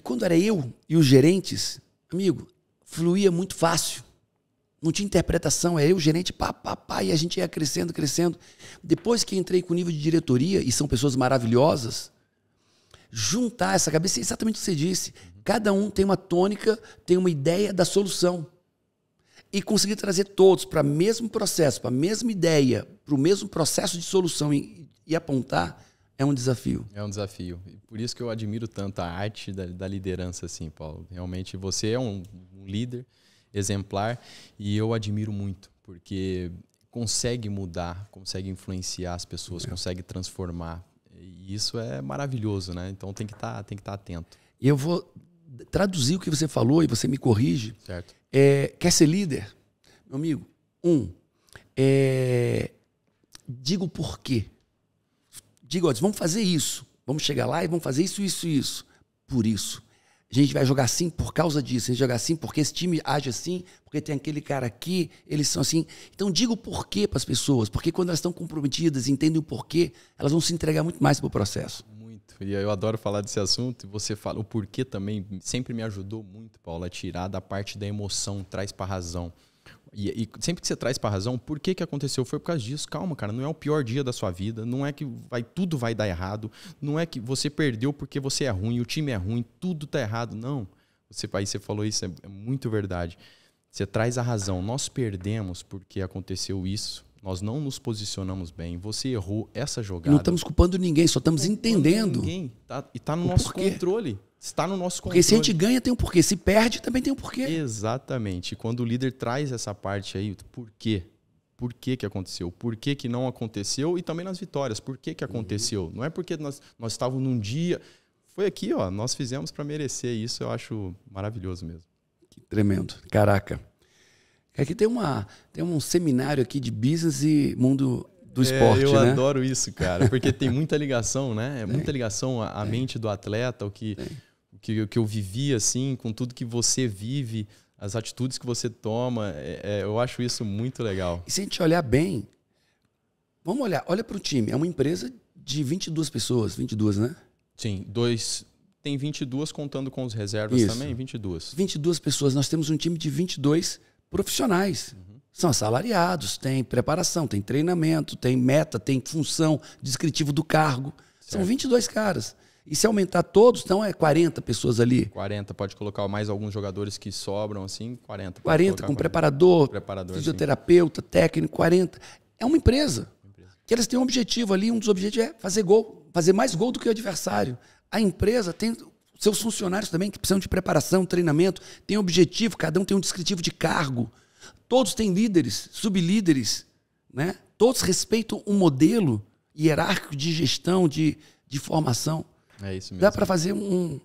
quando era eu e os gerentes, amigo, fluía muito fácil. Não tinha interpretação, era eu, o gerente, e a gente ia crescendo. Depois que entrei com o nível de diretoria, e são pessoas maravilhosas, juntar essa cabeça, é exatamente o que você disse. Cada um tem uma tônica, tem uma ideia da solução. E conseguir trazer todos para o mesmo processo, para a mesma ideia, para o mesmo processo de solução e apontar, é um desafio. É um desafio. E por isso que eu admiro tanto a arte da liderança, assim, Paulo. Realmente, você é um líder exemplar e eu admiro muito, porque consegue mudar, consegue influenciar as pessoas, consegue transformar. E isso é maravilhoso, né? Então tem que estar atento. E eu vou traduzir o que você falou e você me corrige. Certo. Quer ser líder? Meu amigo, diga o porquê. Diga, vamos fazer isso. Vamos chegar lá e vamos fazer isso, isso e isso. Por isso. A gente vai jogar assim por causa disso. A gente vai jogar assim porque esse time age assim, porque tem aquele cara aqui, eles são assim. Então diga o porquê para as pessoas, porque quando elas estão comprometidas e entendem o porquê, elas vão se entregar muito mais para o processo. Muito. E eu adoro falar desse assunto. E você fala o porquê também sempre me ajudou muito, Paulo, a tirar da parte da emoção, traz para a razão. E sempre que você traz para a razão, por que aconteceu? Foi por causa disso. Calma, cara, não é o pior dia da sua vida, não é que tudo vai dar errado, não é que você perdeu porque você é ruim, o time é ruim, tudo tá errado. Não. Você falou isso, é muito verdade. Você traz a razão. Nós perdemos porque aconteceu isso, nós não nos posicionamos bem, você errou essa jogada. Não estamos culpando ninguém, só estamos entendendo. Ninguém. E está no nosso controle. Está no nosso controle. Porque se a gente ganha, tem um porquê. Se perde, também tem um porquê. Exatamente. E quando o líder traz essa parte aí, por quê? Por que aconteceu? Por que não aconteceu? E também nas vitórias. Por que aconteceu? Não é porque nós estávamos num dia... Foi aqui, ó. Nós fizemos para merecer isso. Eu acho maravilhoso mesmo. Que tremendo. Caraca. Aqui tem um seminário aqui de business e mundo do esporte, eu né? adoro isso, cara. Porque tem muita ligação, né? É muita ligação à mente do atleta, o que eu vivi, assim, com tudo que você vive, as atitudes que você toma. Eu acho isso muito legal. E se a gente olhar bem, olha para o time. É uma empresa de 22 pessoas, 22, né? Sim, tem 22 contando com os reservas isso. também, 22. 22 pessoas. Nós temos um time de 22 profissionais. São assalariados, tem preparação, tem treinamento, tem meta, tem função, descritivo do cargo. Certo. São 22 caras. E se aumentar todos, então é 40 pessoas ali. 40, pode colocar mais alguns jogadores que sobram, assim, 40. 40 com preparador, fisioterapeuta, sim. Técnico, 40. É uma empresa. Que eles têm um objetivo ali, um dos objetivos é fazer gol, fazer mais gol do que o adversário. A empresa tem seus funcionários também que precisam de preparação, treinamento, tem objetivo, cada um tem um descritivo de cargo. Todos têm líderes, sublíderes, né? Todos respeitam um modelo hierárquico de gestão, de formação. É isso mesmo. Dá para fazer um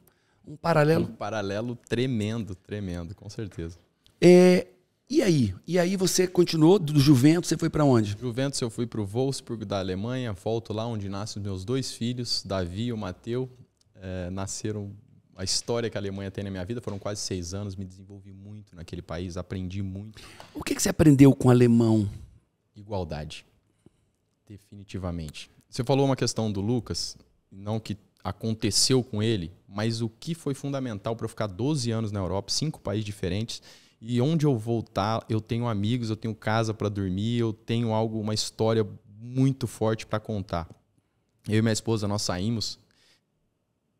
paralelo? Um paralelo tremendo, com certeza. E aí você continuou do Juventus, você foi para onde? Juventus eu fui para o Wolfsburg da Alemanha, volto lá onde nascem os meus 2 filhos, Davi e o Mateu. Nasceram a história que a Alemanha tem na minha vida, foram quase 6 anos, me desenvolvi muito naquele país, aprendi muito. O que você aprendeu com o alemão? Igualdade, definitivamente. Você falou uma questão do Lucas, não que aconteceu com ele, mas o que foi fundamental para eu ficar 12 anos na Europa, 5 países diferentes, e onde eu voltar, eu tenho amigos, eu tenho casa para dormir, eu tenho uma história muito forte para contar. Eu e minha esposa, nós saímos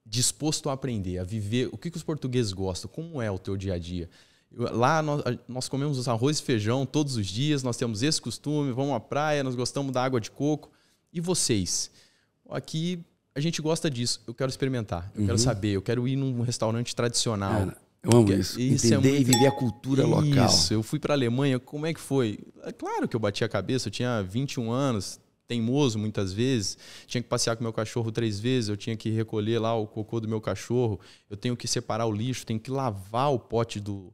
disposto a aprender, a viver o que os portugueses gostam, como é o teu dia a dia. Lá nós comemos arroz e feijão todos os dias, nós temos esse costume, vamos à praia, nós gostamos da água de coco. E vocês? Aqui a gente gosta disso, eu quero experimentar, eu quero saber, eu quero ir num restaurante tradicional. Cara, eu amo isso. Entender e viver a cultura local. Isso, eu fui para a Alemanha, como é que foi? É claro que eu bati a cabeça, eu tinha 21 anos, teimoso muitas vezes, tinha que passear com meu cachorro 3 vezes, eu tinha que recolher lá o cocô do meu cachorro, eu tenho que separar o lixo, tenho que lavar o pote do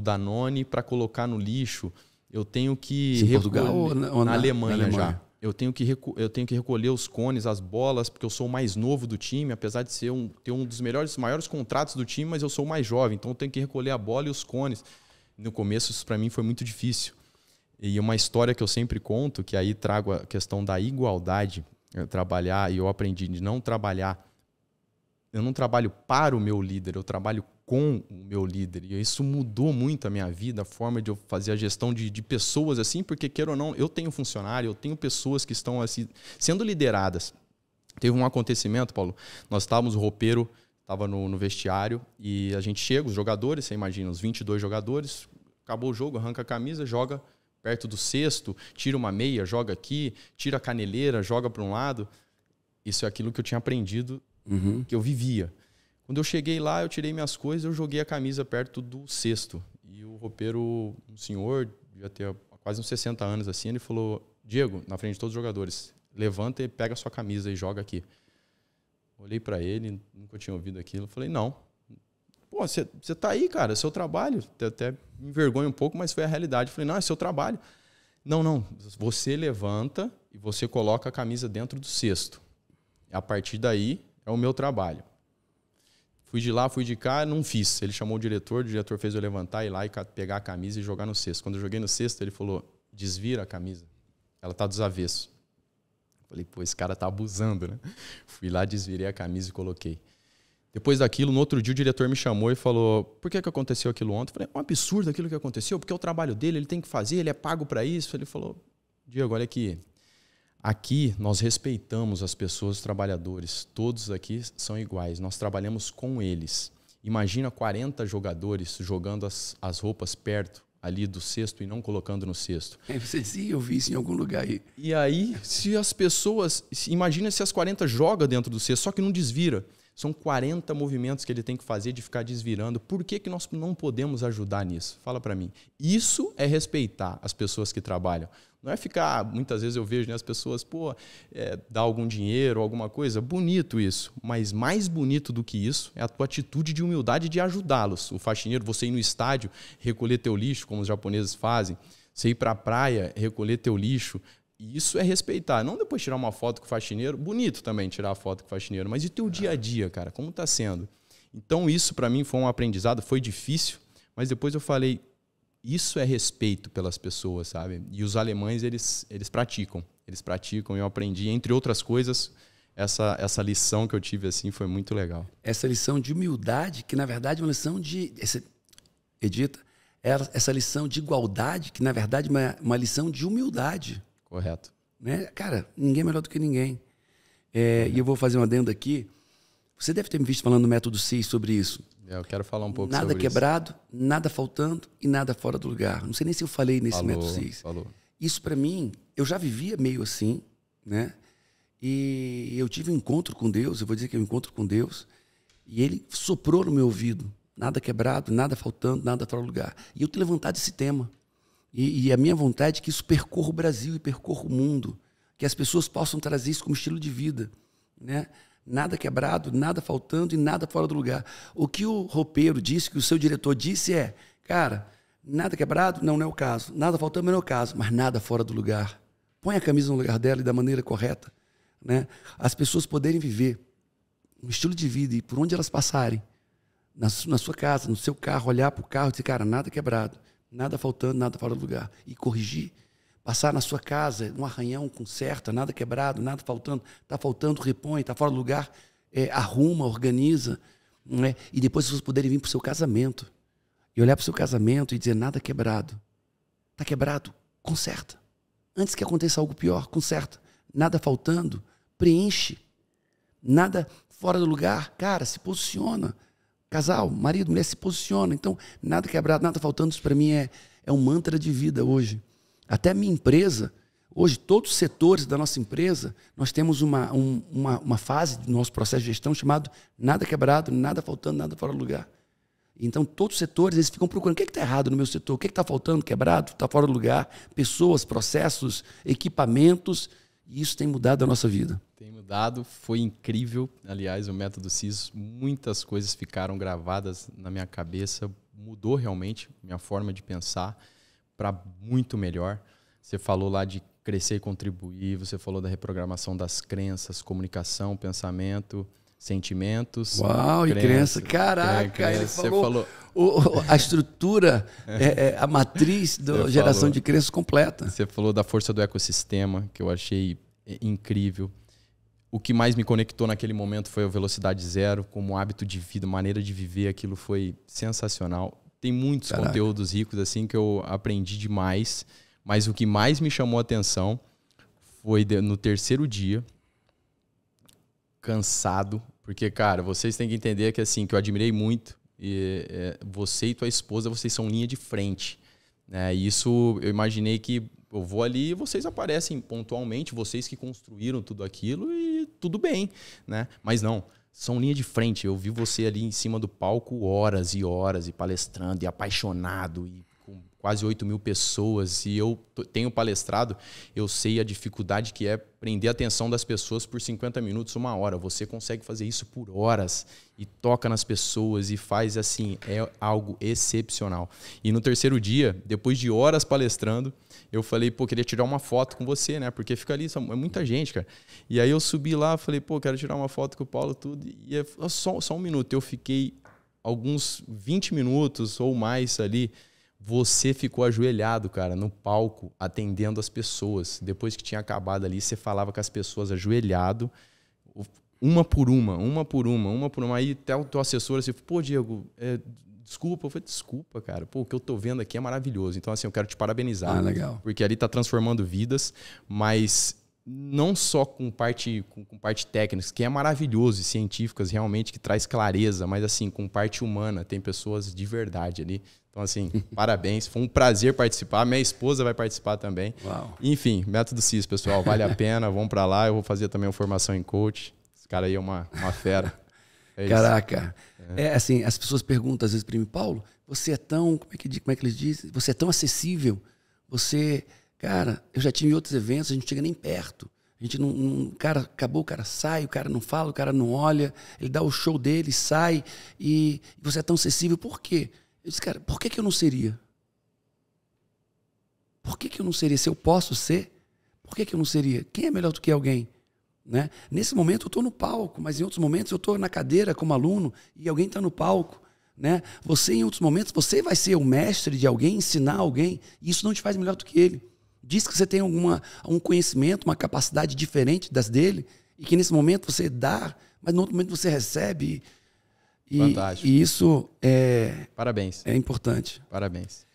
Danone para colocar no lixo, eu tenho que... Em Portugal ou na Alemanha já. Eu tenho que recolher os cones, as bolas, porque eu sou o mais novo do time, apesar de ter um dos maiores contratos do time, mas eu sou o mais jovem, então eu tenho que recolher a bola e os cones. No começo isso para mim foi muito difícil. E uma história que eu sempre conto, que aí trago a questão da igualdade, trabalhar, e eu aprendi de não trabalhar, eu não trabalho para o meu líder, eu trabalho com o meu líder. E isso mudou muito a minha vida, a forma de eu fazer a gestão de pessoas assim, porque, queira ou não, eu tenho funcionário, eu tenho pessoas que estão assim, sendo lideradas. Teve um acontecimento, Paulo. Nós estávamos, o roupeiro estava no vestiário e a gente chega, os jogadores, você imagina, os 22 jogadores, acabou o jogo, arranca a camisa, joga perto do cesto, tira uma meia, joga aqui, tira a caneleira, joga para um lado. Isso é aquilo que eu tinha aprendido, que eu vivia. Quando eu cheguei lá, eu tirei minhas coisas, eu joguei a camisa perto do cesto. E o roupeiro, um senhor, devia ter quase uns 60 anos assim, ele falou: Diego, na frente de todos os jogadores, levanta e pega a sua camisa e joga aqui. Olhei para ele, nunca tinha ouvido aquilo. Falei: não. Pô, você tá aí, cara, é seu trabalho. Até me envergonho um pouco, mas foi a realidade. Falei: não, é seu trabalho. Não, você levanta e você coloca a camisa dentro do cesto. A partir daí, é o meu trabalho. Fui de lá, fui de cá, não fiz. Ele chamou o diretor fez eu levantar, ir lá e pegar a camisa e jogar no cesto. Quando eu joguei no cesto, ele falou: desvira a camisa. Ela tá dos avessos. Falei: pô, esse cara tá abusando, né? Fui lá, desvirei a camisa e coloquei. Depois daquilo, no outro dia, o diretor me chamou e falou: por que aconteceu aquilo ontem? Eu falei: é um absurdo aquilo que aconteceu, porque é o trabalho dele, ele tem que fazer, ele é pago para isso. Ele falou: Diego, olha aqui nós respeitamos as pessoas, os trabalhadores. Todos aqui são iguais, nós trabalhamos com eles. Imagina 40 jogadores jogando as roupas perto ali do cesto e não colocando no cesto. Você dizia, eu vi isso em algum lugar aí. E aí, se as pessoas... Imagina se as 40 jogam dentro do cesto, só que não desvira. São 40 movimentos que ele tem que fazer de ficar desvirando. Por que nós não podemos ajudar nisso? Fala para mim. Isso é respeitar as pessoas que trabalham. Não é ficar... Muitas vezes eu vejo, né, as pessoas, dar algum dinheiro, alguma coisa. Bonito isso. Mas mais bonito do que isso é a tua atitude de humildade de ajudá-los. O faxineiro, você ir no estádio, recolher teu lixo, como os japoneses fazem. Você ir para a praia, recolher teu lixo. Isso é respeitar. Não depois tirar uma foto com o faxineiro. Bonito também tirar a foto com o faxineiro. Mas e teu dia a dia, cara? Como está sendo? Então isso para mim foi um aprendizado. Foi difícil. Mas depois eu falei... Isso é respeito pelas pessoas, sabe? E os alemães, eles praticam. Eles praticam e eu aprendi, entre outras coisas, essa lição que eu tive assim foi muito legal. Essa lição de humildade, que na verdade é uma lição de... Edita, essa lição de igualdade, que na verdade é uma lição de humildade. Correto. Né? Cara, ninguém é melhor do que ninguém. E eu vou fazer um adendo aqui. Você deve ter me visto falando no Método CIS sobre isso. Eu quero falar um pouco sobre isso. Nada quebrado, nada faltando e nada fora do lugar. Não sei nem se eu falei nesse Método CIS. Isso para mim, eu já vivia meio assim, né? E eu tive um encontro com Deus, eu vou dizer que é um encontro com Deus, e ele soprou no meu ouvido. Nada quebrado, nada faltando, nada fora do lugar. E eu tenho levantado esse tema. E a minha vontade é que isso percorra o Brasil e percorra o mundo. Que as pessoas possam trazer isso como estilo de vida, né? Nada quebrado, nada faltando e nada fora do lugar. O que o roupeiro disse, que o seu diretor disse é: cara, nada quebrado não é o caso, nada faltando não é o caso, mas nada fora do lugar. Põe a camisa no lugar dela e da maneira correta, né? As pessoas poderem viver um estilo de vida e por onde elas passarem, na sua casa, no seu carro, olhar para o carro e dizer: cara, nada quebrado, nada faltando, nada fora do lugar. E corrigir. Passar na sua casa, um arranhão, conserta, nada quebrado, nada faltando. Está faltando, repõe, está fora do lugar, arruma, organiza. Né? E depois vocês poderem vir para o seu casamento. E olhar para o seu casamento e dizer: nada quebrado. Está quebrado? Conserta. Antes que aconteça algo pior, conserta. Nada faltando, preenche. Nada fora do lugar, cara, se posiciona. Casal, marido, mulher, se posiciona. Então, nada quebrado, nada faltando, isso para mim é um mantra de vida hoje. Até a minha empresa, hoje, todos os setores da nossa empresa, nós temos uma fase do nosso processo de gestão chamado nada quebrado, nada faltando, nada fora do lugar. Então, todos os setores, eles ficam procurando o que está errado no meu setor, o que está faltando, quebrado, está fora do lugar, pessoas, processos, equipamentos, e isso tem mudado a nossa vida. Tem mudado, foi incrível. Aliás, o Método CIS, muitas coisas ficaram gravadas na minha cabeça, mudou realmente minha forma de pensar para muito melhor. Você falou lá de crescer e contribuir, você falou da reprogramação das crenças, comunicação, pensamento, sentimentos. Uau, e crença. Caraca, ele falou a estrutura, a matriz da geração de crenças completa. Você falou da força do ecossistema, que eu achei incrível. O que mais me conectou naquele momento foi a velocidade zero, como hábito de vida, maneira de viver, aquilo foi sensacional. Tem muitos conteúdos ricos assim que eu aprendi demais, mas o que mais me chamou a atenção foi no terceiro dia, cansado, porque, cara, vocês têm que entender que, assim, que eu admirei muito, você e tua esposa, vocês são linha de frente, né? E isso, eu imaginei que eu vou ali e vocês aparecem pontualmente, vocês que construíram tudo aquilo e tudo bem, né? Mas não, são linha de frente. Eu vi você ali em cima do palco horas e horas e palestrando e apaixonado e com quase 8.000 pessoas. E eu tenho palestrado, eu sei a dificuldade que é prender a atenção das pessoas por 50 minutos, 1 hora. Você consegue fazer isso por horas e toca nas pessoas e faz assim, é algo excepcional. E no terceiro dia, depois de horas palestrando, eu falei, pô, queria tirar uma foto com você, né? Porque fica ali, é muita gente, cara. E aí eu subi lá, falei, pô, quero tirar uma foto com o Paulo, tudo. E é só 1 minuto. Eu fiquei alguns 20 minutos ou mais ali. Você ficou ajoelhado, cara, no palco, atendendo as pessoas. Depois que tinha acabado ali, você falava com as pessoas ajoelhado, uma por uma. Aí até o teu assessor assim, pô, Diego, desculpa. Eu falei, desculpa, cara. Pô, o que eu tô vendo aqui é maravilhoso. Então, assim, eu quero te parabenizar. Ah, legal. Porque ali tá transformando vidas, mas não só com parte técnica, que é maravilhoso, e científicas, realmente, que traz clareza, mas, assim, com parte humana. Tem pessoas de verdade ali. Então, assim, parabéns. Foi um prazer participar. Minha esposa vai participar também. Uau. Enfim, Método CIS, pessoal. Vale a pena. Vamos para lá. Eu vou fazer também uma formação em coach. Esse cara aí é uma fera. É isso. Caraca. Assim, as pessoas perguntam às vezes para mim, Paulo, você é tão, como é que eles dizem? Você é tão acessível. Você, cara, eu já tive em outros eventos, a gente não chega nem perto. A gente não, cara, acabou, o cara sai, o cara não fala, o cara não olha, ele dá o show dele, sai, e você é tão acessível. Por quê? Eu disse, cara, por que eu não seria? Por que eu não seria? Se eu posso ser, por que eu não seria? Quem é melhor do que alguém? Né? Nesse momento eu estou no palco, mas em outros momentos eu estou na cadeira como aluno e alguém está no palco. Né? Você, em outros momentos, você vai ser o mestre de alguém, ensinar alguém, e isso não te faz melhor do que ele. Diz que você tem um conhecimento, uma capacidade diferente das dele, e que nesse momento você dá, mas no outro momento você recebe. Fantástico. E isso Parabéns. É importante. Parabéns.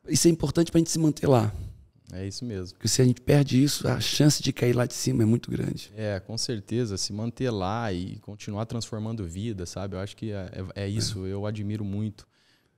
Isso é importante para a gente se manter lá. É isso mesmo. Porque se a gente perde isso, a chance de cair lá de cima é muito grande. Com certeza. Se manter lá e continuar transformando vida, sabe? Eu acho que é isso. Eu admiro muito.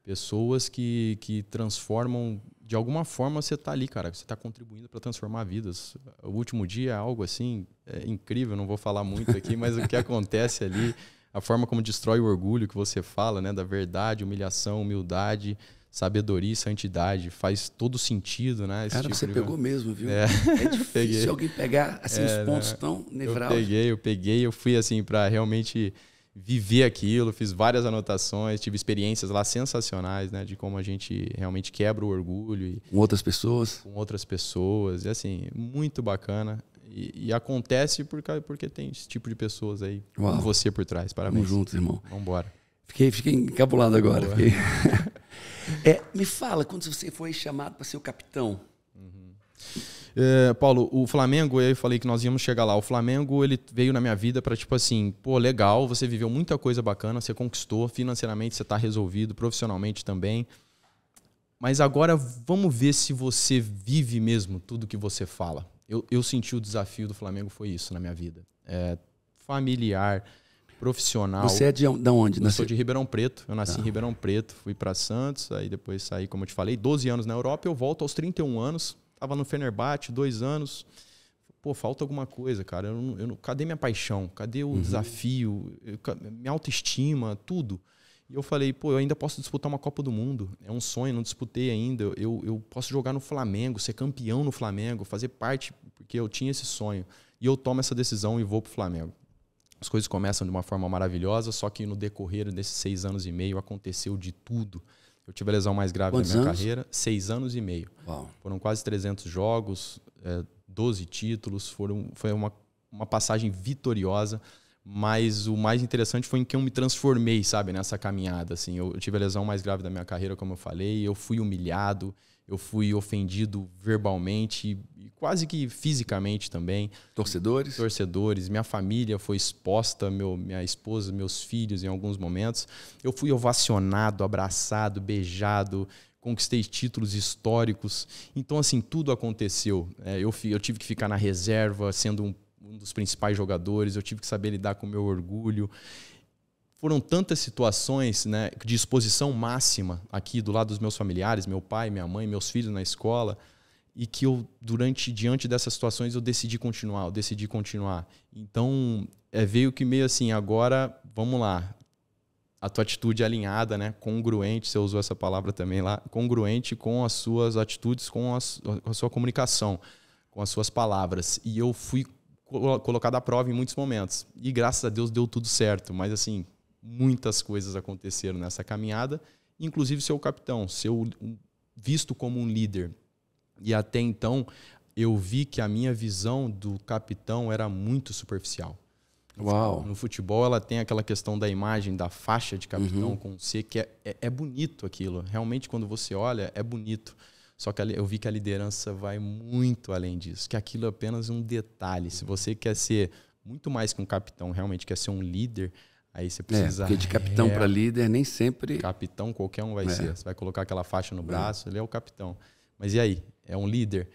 Pessoas que transformam... De alguma forma você está ali, cara. Você está contribuindo para transformar vidas. O último dia é algo assim incrível. Não vou falar muito aqui, mas o que acontece ali... A forma como destrói o orgulho que você fala, né? Da verdade, humilhação, humildade, sabedoria e santidade. Faz todo sentido, né? Cara, você pegou mesmo, viu? É difícil alguém pegar assim, os pontos tão nevrálgicos. Eu peguei. Eu fui assim para realmente viver aquilo. Fiz várias anotações. Tive experiências lá sensacionais, né? De como a gente realmente quebra o orgulho. Com outras pessoas. Com outras pessoas. E assim, muito bacana. E acontece porque tem esse tipo de pessoas aí, como você por trás. Parabéns. Vamos juntos, irmão. Vamos embora. Fiquei encabulado agora. Me fala, quando você foi chamado para ser o capitão? Paulo, o Flamengo, eu falei que nós íamos chegar lá. O Flamengo, ele veio na minha vida para tipo assim, pô, legal, você viveu muita coisa bacana, você conquistou, financeiramente você está resolvido, profissionalmente também. Mas agora vamos ver se você vive mesmo tudo que você fala. Eu senti o desafio do Flamengo, foi isso na minha vida. Familiar, profissional. Você é de onde? Eu sou de Ribeirão Preto. Eu nasci em Ribeirão Preto, fui para Santos, aí depois saí, como eu te falei, 12 anos na Europa. Eu volto aos 31 anos, estava no Fenerbahçe, 2 anos. Pô, falta alguma coisa, cara. Cadê minha paixão? Cadê o desafio? Minha autoestima, tudo. E eu falei, pô, eu ainda posso disputar uma Copa do Mundo. É um sonho, não disputei ainda. Eu posso jogar no Flamengo, ser campeão no Flamengo, fazer parte, porque eu tinha esse sonho. E eu tomo essa decisão e vou pro Flamengo. As coisas começam de uma forma maravilhosa, só que no decorrer desses 6 anos e meio aconteceu de tudo. Eu tive a lesão mais grave da minha carreira, 6 anos e meio. Uau. Foram quase 300 jogos, 12 títulos, foi uma passagem vitoriosa. Mas o mais interessante foi em que eu me transformei, sabe, nessa caminhada. Assim, eu tive a lesão mais grave da minha carreira, como eu falei. Eu fui humilhado, eu fui ofendido verbalmente e quase que fisicamente também. Torcedores. Minha família foi exposta, minha esposa, meus filhos em alguns momentos. Eu fui ovacionado, abraçado, beijado. Conquistei títulos históricos. Então, assim, tudo aconteceu. Eu tive que ficar na reserva, sendo um dos principais jogadores, eu tive que saber lidar com o meu orgulho. Foram tantas situações, né, de exposição máxima aqui do lado dos meus familiares, meu pai, minha mãe, meus filhos na escola, e que eu, diante dessas situações, eu decidi continuar. Então, veio que meio assim, agora, vamos lá, a tua atitude alinhada, né, congruente, você usou essa palavra também lá, congruente com as suas atitudes, com a sua comunicação, com as suas palavras. E eu fui colocado à prova em muitos momentos. E graças a Deus deu tudo certo, mas assim, muitas coisas aconteceram nessa caminhada, inclusive ser o capitão, ser visto como um líder. E até então, eu vi que a minha visão do capitão era muito superficial. Uau. No futebol, ela tem aquela questão da imagem, da faixa de capitão com C, que é bonito aquilo. Realmente, quando você olha, é bonito. Só que eu vi que a liderança vai muito além disso, que aquilo é apenas um detalhe. Se você quer ser muito mais que um capitão, realmente quer ser um líder, aí você precisa... Porque de capitão para líder, nem sempre... Capitão qualquer um vai ser. Você vai colocar aquela faixa no braço, ele é o capitão. Mas e aí? É um líder?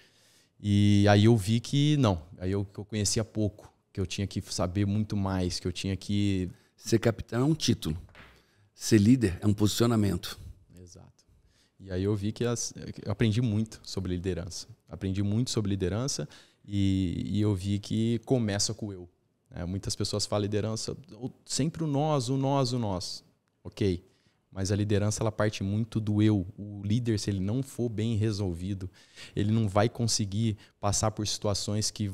E aí eu vi que não. Aí eu conhecia pouco, que eu tinha que saber muito mais, que eu tinha que... Ser capitão é um título. Ser líder é um posicionamento. Exato. E aí eu vi que eu aprendi muito sobre liderança. Aprendi muito sobre liderança e eu vi que começa com o eu. Muitas pessoas falam liderança, sempre o nós. Ok. Mas a liderança, ela parte muito do eu. O líder, se ele não for bem resolvido, ele não vai conseguir passar por situações que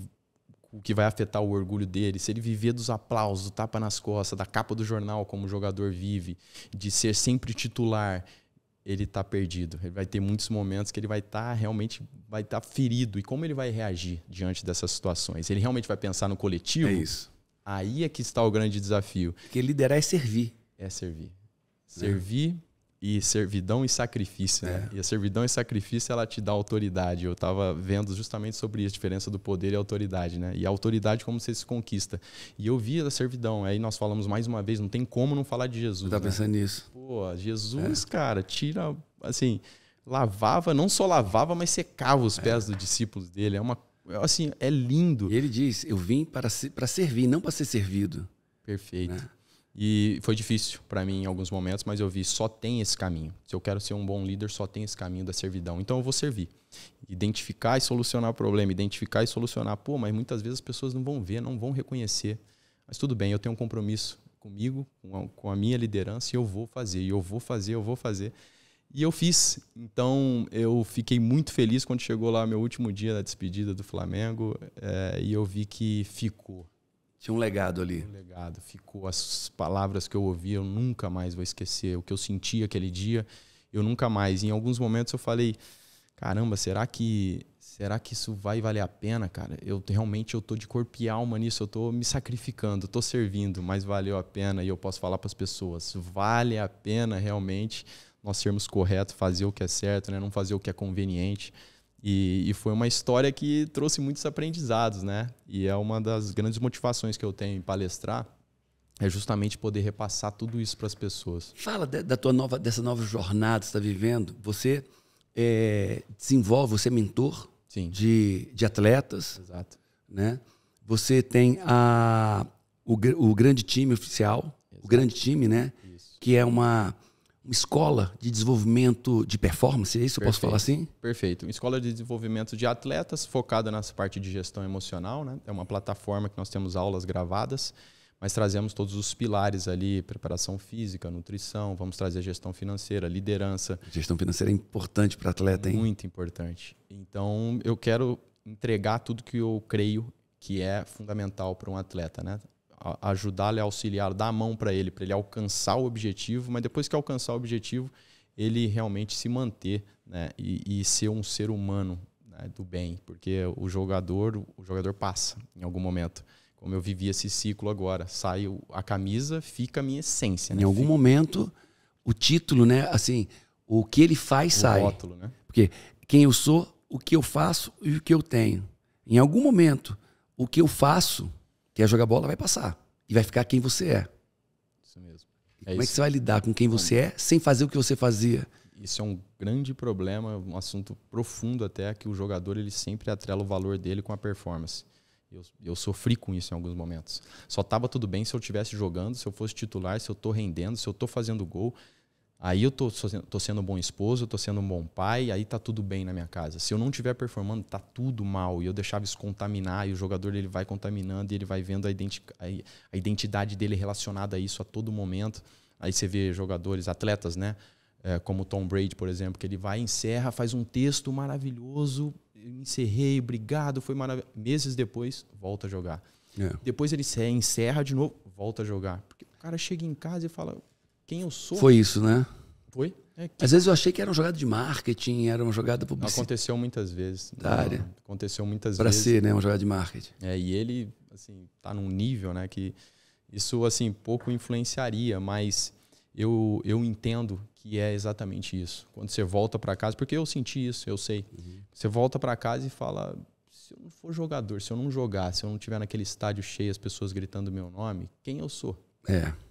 vai afetar o orgulho dele. Se ele viver dos aplausos, do tapa nas costas, da capa do jornal, como o jogador vive, de ser sempre titular, ele está perdido. Ele vai ter muitos momentos que ele vai estar ferido. E como ele vai reagir diante dessas situações? Ele realmente vai pensar no coletivo? É isso. Aí é que está o grande desafio. Porque liderar é servir. É servir. Servir e servidão e sacrifício. Né? E a servidão e sacrifício, ela te dá autoridade. Eu estava vendo justamente sobre isso, a diferença do poder e a autoridade. Né? E a autoridade, como você se conquista. E eu vi a servidão. Aí nós falamos mais uma vez, não tem como não falar de Jesus. Eu estava pensando nisso. Pô, Jesus, cara, tira... Assim, lavava, não só lavava, mas secava os pés dos discípulos dele. Assim, é lindo. E ele diz, eu vim para servir, não para ser servido. Perfeito. Né? E foi difícil para mim em alguns momentos, mas eu vi, só tem esse caminho. Se eu quero ser um bom líder, só tem esse caminho da servidão. Então eu vou servir. Identificar e solucionar o problema, identificar e solucionar. Pô, mas muitas vezes as pessoas não vão ver, não vão reconhecer. Mas tudo bem, eu tenho um compromisso comigo, com a minha liderança, e eu vou fazer, eu vou fazer. E eu fiz. Então eu fiquei muito feliz quando chegou lá meu último dia da despedida do Flamengo, e eu vi que ficou. Tinha um legado ali. Um legado, ficou. As palavras que eu ouvi, eu nunca mais vou esquecer. O que eu senti aquele dia, eu nunca mais. Em alguns momentos eu falei, caramba, será que isso vai valer a pena, cara? Eu tô de corpo e alma nisso, eu tô me sacrificando, tô servindo, mas valeu a pena. E eu posso falar para as pessoas, vale a pena realmente nós sermos corretos, fazer o que é certo, né? Não fazer o que é conveniente. E foi uma história que trouxe muitos aprendizados, né? E é uma das grandes motivações que eu tenho em palestrar, é justamente poder repassar tudo isso para as pessoas. Fala dessa nova jornada que você está vivendo. Você desenvolve, você é mentor de atletas. Exato. Né? Você tem o grande time oficial, Exato. O grande time, né? Isso. Que é uma escola de desenvolvimento de performance, é isso? Eu posso falar assim? Perfeito. Uma escola de desenvolvimento de atletas focada nessa parte de gestão emocional. Né? É uma plataforma que nós temos aulas gravadas, mas trazemos todos os pilares ali, preparação física, nutrição, vamos trazer gestão financeira, liderança. Gestão financeira é importante para atleta, hein? Muito importante. Então, eu quero entregar tudo que eu creio que é fundamental para um atleta, né? Ajudá-lo, auxiliá-lo, dar a mão para ele alcançar o objetivo, mas depois que alcançar o objetivo, ele realmente se manter, né? e ser um ser humano, né? Do bem, porque o jogador passa em algum momento. Como eu vivi esse ciclo agora, sai a camisa, fica a minha essência. Né? Em algum momento, o título, né? Assim, o que ele faz sai. O rótulo, né? Porque quem eu sou, o que eu faço e o que eu tenho. Em algum momento, o que eu faço, que é jogar bola, vai passar. E vai ficar quem você é. Isso mesmo. Como é que você vai lidar com quem você é sem fazer o que você fazia? Isso é um grande problema, um assunto profundo até, que o jogador ele sempre atrela o valor dele com a performance. Eu sofri com isso em alguns momentos. Só estava tudo bem se eu estivesse jogando, se eu fosse titular, se eu estou rendendo, se eu estou fazendo gol. Aí eu tô sendo um bom esposo, eu tô sendo um bom pai, aí tá tudo bem na minha casa. Se eu não estiver performando, tá tudo mal. E eu deixava isso contaminar, e o jogador ele vai contaminando, e ele vai vendo a identidade dele relacionada a isso a todo momento. Aí você vê jogadores, atletas, né? Como o Tom Brady, por exemplo, que ele vai, encerra, faz um texto maravilhoso, encerrei, obrigado, foi maravilhoso. Meses depois, volta a jogar. Depois ele encerra de novo, volta a jogar. Porque o cara chega em casa e fala... Quem eu sou? Foi isso, né? Foi? Às vezes eu achei que era uma jogada de marketing, era uma jogada publicitária. Aconteceu muitas vezes. Aconteceu muitas pra vezes. Para ser, né? Uma jogada de marketing. E ele, assim, tá num nível, né? Que isso, assim, pouco influenciaria, mas eu entendo que é exatamente isso. Quando você volta para casa, porque eu senti isso, eu sei. Você volta para casa e fala... Se eu não for jogador, se eu não jogar, se eu não estiver naquele estádio cheio, as pessoas gritando meu nome, quem eu sou?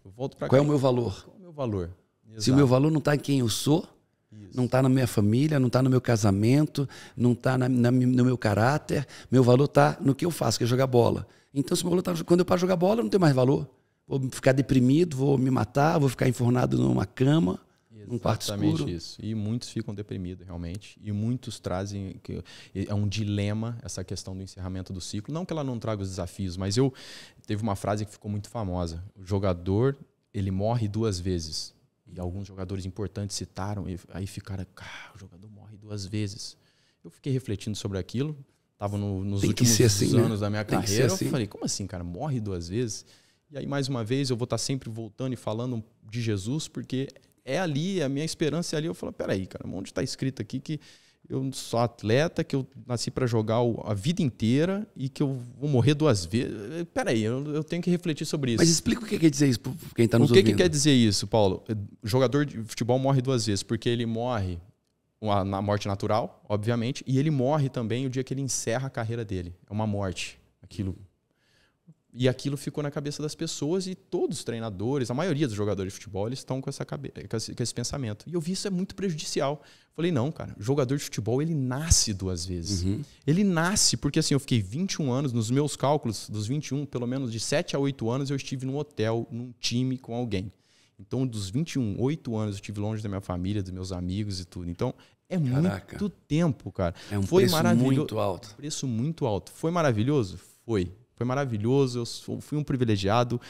Eu volto pra Qual cá. é o meu valor? Qual é o meu valor? Exato. Se o meu valor não está em quem eu sou, não está na minha família, não está no meu casamento, não está no meu caráter, meu valor está no que eu faço, que é jogar bola. Então, se meu valor tá, quando eu paro de jogar bola, eu não tenho mais valor. Vou ficar deprimido, vou me matar, vou ficar enfornado numa cama, num quarto escuro. Exatamente isso. E muitos ficam deprimidos, realmente. E muitos trazem... É um dilema essa questão do encerramento do ciclo. Não que ela não traga os desafios, mas teve uma frase que ficou muito famosa. O jogador, ele morre 2 vezes. E alguns jogadores importantes citaram, e aí ficaram, o jogador morre 2 vezes. Eu fiquei refletindo sobre aquilo, estava nos últimos assim, anos da minha carreira, assim. Eu falei, como assim, cara, morre 2 vezes? E aí, mais uma vez, eu vou estar sempre voltando e falando de Jesus, porque é ali, a minha esperança é ali. Eu falo, peraí, cara, onde está escrito aqui que eu sou atleta, que eu nasci para jogar a vida inteira e que eu vou morrer 2 vezes. Peraí, eu tenho que refletir sobre isso. Mas explica o que quer dizer isso para quem está nos ouvindo. O que quer dizer isso, Paulo? O jogador de futebol morre 2 vezes, porque ele morre na morte natural, obviamente, e ele morre também o dia que ele encerra a carreira dele. É uma morte. E aquilo ficou na cabeça das pessoas, e todos os treinadores, a maioria dos jogadores de futebol, eles estão com esse pensamento. E eu vi isso é muito prejudicial. Falei, não, cara, jogador de futebol, ele nasce 2 vezes. Ele nasce, porque assim, eu fiquei 21 anos, nos meus cálculos, dos 21, pelo menos de 7 a 8 anos, eu estive num hotel, num time com alguém. Então, dos 21, 8 anos, eu estive longe da minha família, dos meus amigos e tudo. Então, é muito tempo, cara. É um preço muito alto. Um preço muito alto. Foi maravilhoso? Foi. Foi maravilhoso, eu fui um privilegiado,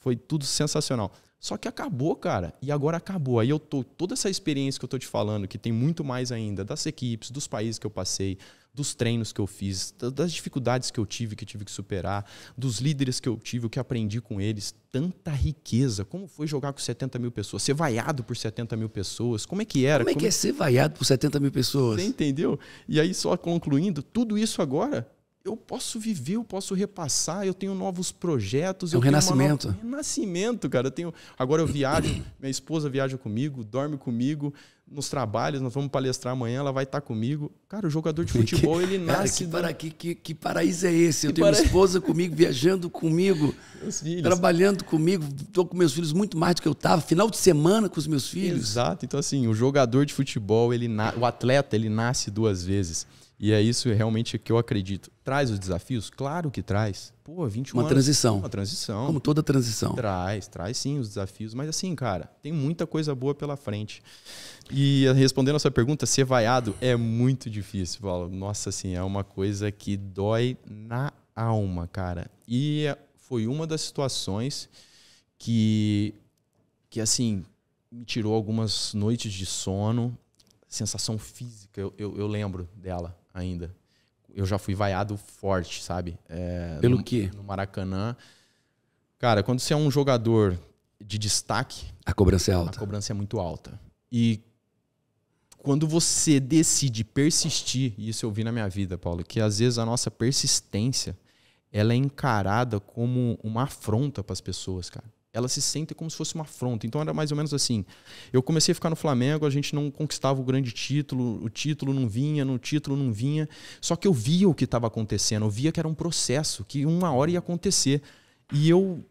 foi tudo sensacional. Só que acabou, cara, e agora acabou. Aí toda essa experiência que eu tô te falando, que tem muito mais ainda, das equipes, dos países que eu passei, dos treinos que eu fiz, das dificuldades que eu tive que superar, dos líderes que eu tive, o que aprendi com eles, tanta riqueza. Como foi jogar com 70 mil pessoas? Ser vaiado por 70 mil pessoas? Como é que era? Como é que é ser vaiado por 70 mil pessoas? Você entendeu? E aí, só concluindo, tudo isso agora... Eu posso viver, eu posso repassar, eu tenho novos projetos. É um renascimento. Renascimento, cara. Agora eu viajo, minha esposa viaja comigo, dorme comigo, nos trabalhos, nós vamos palestrar amanhã, ela vai estar comigo. Cara, o jogador de futebol, ele nasce... Que paraíso é esse? Eu tenho uma esposa comigo, viajando comigo, trabalhando comigo, estou com meus filhos muito mais do que eu estava, final de semana com os meus filhos. Exato. Então, assim, o jogador de futebol, o atleta, ele nasce 2 vezes. E é isso realmente que eu acredito. Traz os desafios? Claro que traz. 21 anos. Transição. Uma transição. Como toda transição. Traz sim os desafios. Mas assim, cara, tem muita coisa boa pela frente. E respondendo a sua pergunta, ser vaiado é muito difícil, Paulo. Nossa, assim, é uma coisa que dói na alma, cara. E foi uma das situações que assim, me tirou algumas noites de sono. Sensação física, eu lembro dela ainda. Eu já fui vaiado forte, sabe? Pelo quê? No Maracanã. Cara, quando você é um jogador de destaque... A cobrança é alta. A cobrança é muito alta. E quando você decide persistir, e isso eu vi na minha vida, Paulo, que às vezes a nossa persistência ela é encarada como uma afronta para as pessoas, cara. Ela se sente como se fosse uma afronta. Então era mais ou menos assim. Eu comecei a ficar no Flamengo, a gente não conquistava o grande título, o título não vinha. Só que eu via o que estava acontecendo, eu via que era um processo, que uma hora ia acontecer. E eu,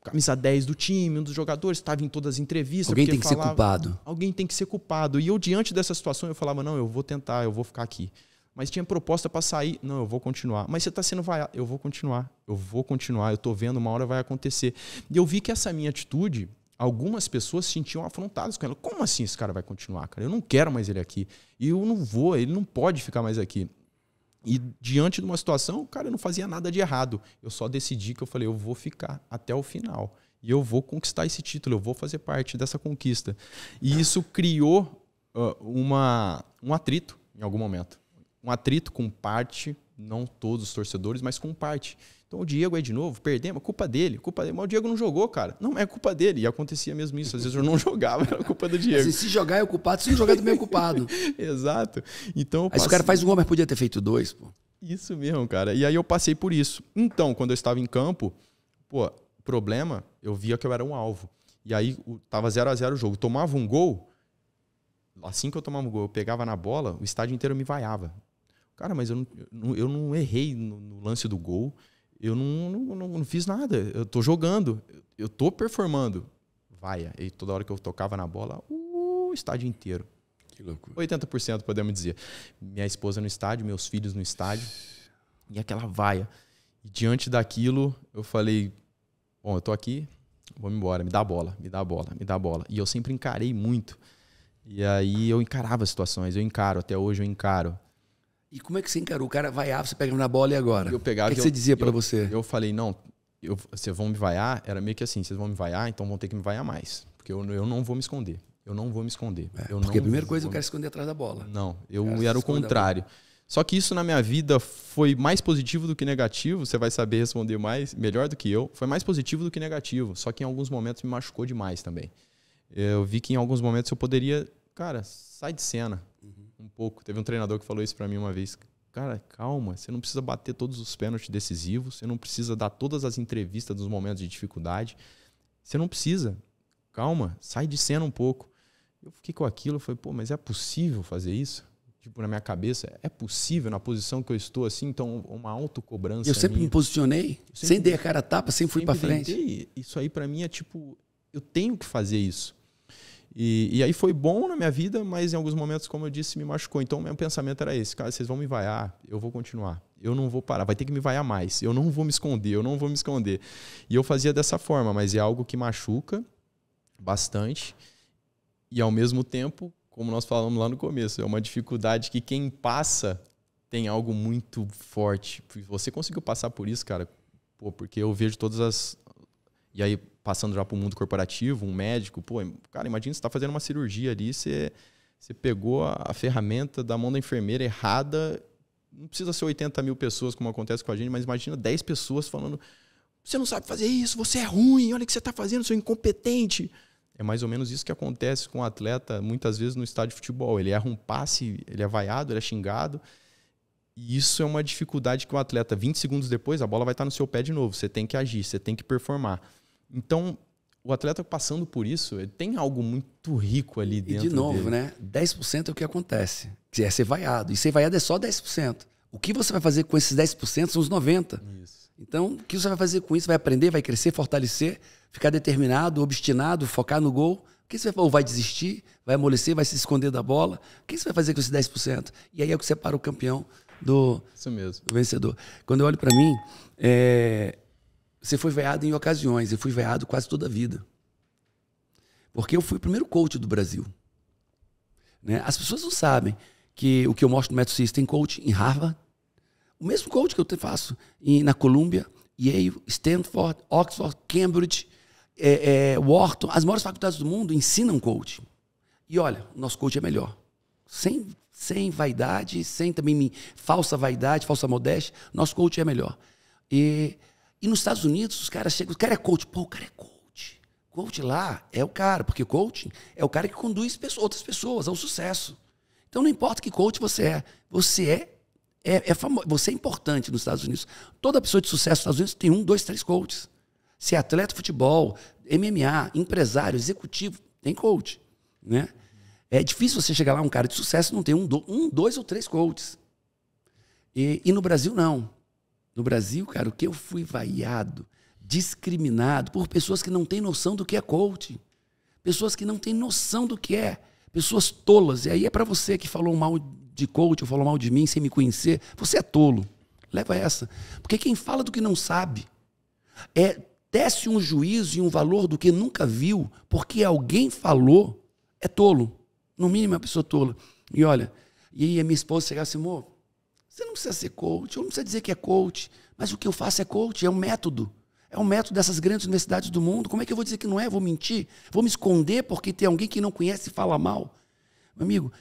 camisa 10 do time, um dos jogadores, estava em todas as entrevistas. Alguém tem que ser culpado. Alguém tem que ser culpado. E eu, diante dessa situação, eu falava, não, eu vou tentar, eu vou ficar aqui. Mas tinha proposta para sair. Não, eu vou continuar. Mas você está sendo vaiado. Eu vou continuar. Eu tô vendo, uma hora vai acontecer. E eu vi que essa minha atitude, algumas pessoas se sentiam afrontadas com ela. Como assim esse cara vai continuar, cara? Eu não quero mais ele aqui. E eu não vou, ele não pode ficar mais aqui. E diante de uma situação, cara, eu não fazia nada de errado. Eu só decidi que eu falei, eu vou ficar até o final. E eu vou conquistar esse título, eu vou fazer parte dessa conquista. E isso criou um atrito em algum momento. Um atrito com parte, não todos os torcedores, mas com parte. Então o Diego aí de novo, perdemos, culpa dele. Mas o Diego não jogou, cara. Não, é culpa dele. E acontecia mesmo isso. Às vezes eu não jogava, era culpa do Diego. Mas se jogar é o culpado, se não jogar também é o culpado. Exato. Então, aí se o cara faz um gol, mas podia ter feito 2, pô. Isso mesmo, cara. E aí eu passei por isso. Então, quando eu estava em campo, pô, problema, eu via que eu era um alvo. E aí tava 0-0 o jogo. Tomava um gol, assim que eu tomava um gol, eu pegava na bola, o estádio inteiro me vaiava. Cara, mas eu não errei no lance do gol, eu não fiz nada, eu tô jogando, eu tô performando. Vaia. E toda hora que eu tocava na bola, o estádio inteiro. Que loucura. 80%, podemos dizer. Minha esposa no estádio, meus filhos no estádio, e aquela vaia. E diante daquilo, eu falei, bom, eu tô aqui, vou embora, me dá a bola, me dá a bola, me dá a bola. E eu sempre encarei muito. E aí eu encarava as situações, eu encaro, até hoje eu encaro. E como é que você encarou? O cara vaiava, você pegava na bola e agora? Eu pegava, o que você dizia pra você? Eu falei, não, vocês vão me vaiar, era meio que assim, vocês vão me vaiar, então vão ter que me vaiar mais. Porque eu não vou me esconder. Eu não vou me esconder. Porque a primeira coisa eu quero esconder atrás da bola. Não, eu era o contrário. Só que isso na minha vida foi mais positivo do que negativo. Você vai saber responder melhor do que eu. Foi mais positivo do que negativo. Só que em alguns momentos me machucou demais também. Eu vi que em alguns momentos eu poderia... Cara, sai de cena um pouco. Teve um treinador que falou isso pra mim uma vez. Cara, calma. Você não precisa bater todos os pênaltis decisivos. Você não precisa dar todas as entrevistas nos momentos de dificuldade. Você não precisa. Calma, sai de cena um pouco. Eu fiquei com aquilo. Eu falei, pô, mas é possível fazer isso? Tipo, na minha cabeça, é possível na posição que eu estou assim? Então, uma autocobrança. Eu sempre me posicionei, sem dar a cara a tapa, sempre fui pra frente. Isso aí pra mim é tipo, eu tenho que fazer isso. E aí foi bom na minha vida, mas em alguns momentos, como eu disse, me machucou. Então, meu pensamento era esse. Cara, vocês vão me vaiar, eu vou continuar. Eu não vou parar, vai ter que me vaiar mais. Eu não vou me esconder, eu não vou me esconder. E eu fazia dessa forma, mas é algo que machuca bastante. E ao mesmo tempo, como nós falamos lá no começo, é uma dificuldade que quem passa tem algo muito forte. Você conseguiu passar por isso, cara? Pô, porque eu vejo todas as... E aí, passando já para o mundo corporativo, um médico, pô, cara, imagina você está fazendo uma cirurgia ali, você pegou a ferramenta da mão da enfermeira errada, não precisa ser 80 mil pessoas, como acontece com a gente, mas imagina 10 pessoas falando, você não sabe fazer isso, você é ruim, olha o que você está fazendo, você é incompetente. É mais ou menos isso que acontece com o atleta, muitas vezes no estádio de futebol. Ele erra um passe, ele é vaiado, ele é xingado, e isso é uma dificuldade que o atleta, 20 segundos depois, a bola vai estar no seu pé de novo, você tem que agir, você tem que performar. Então, o atleta passando por isso, ele tem algo muito rico ali dentro dele. E de novo, né? 10% é o que acontece. Que é ser vaiado. E ser vaiado é só 10%. O que você vai fazer com esses 10% são os 90%. Isso. Então, o que você vai fazer com isso? Vai aprender, vai crescer, fortalecer, ficar determinado, obstinado, focar no gol. O que você vai fazer? Ou vai desistir, vai amolecer, vai se esconder da bola. O que você vai fazer com esses 10%? E aí é o que separa o campeão do vencedor. Quando eu olho para mim... Você foi vaiado em ocasiões, eu fui vaiado quase toda a vida. Porque eu fui o primeiro coach do Brasil. Né? As pessoas não sabem que o que eu mostro no Método CIS tem coach em Harvard, o mesmo coach que eu faço na Columbia, Yale, Stanford, Oxford, Cambridge, Wharton, as maiores faculdades do mundo ensinam coaching. E olha, o nosso coach é melhor. Sem vaidade, sem também falsa vaidade, falsa modéstia, nosso coach é melhor. E nos Estados Unidos, os caras chegam, o cara é coach. Pô, o cara é coach. Coach lá é o cara, porque coaching é o cara que conduz outras pessoas ao sucesso. Então não importa que coach você é famoso, você é importante nos Estados Unidos. Toda pessoa de sucesso nos Estados Unidos tem 1, 2, 3 coaches. Se é atleta de futebol, MMA, empresário, executivo, tem coach. Né? É difícil você chegar lá, um cara de sucesso, não tem 1, 2 ou 3 coaches. E no Brasil, não. No Brasil, cara, o que eu fui vaiado, discriminado por pessoas que não têm noção do que é coaching. Pessoas que não têm noção do que é. Pessoas tolas. E aí é para você que falou mal de coach ou falou mal de mim sem me conhecer. Você é tolo. Leva essa. Porque quem fala do que não sabe tece um juízo e um valor do que nunca viu, porque alguém falou, é tolo. No mínimo é uma pessoa tola. E olha, e aí a minha esposa chegava assim, amor, você não precisa ser coach, eu não precisa dizer que é coach, mas o que eu faço é coach, é um método. É um método dessas grandes universidades do mundo. Como é que eu vou dizer que não é? Vou mentir? Vou me esconder porque tem alguém que não conhece e fala mal? Meu amigo,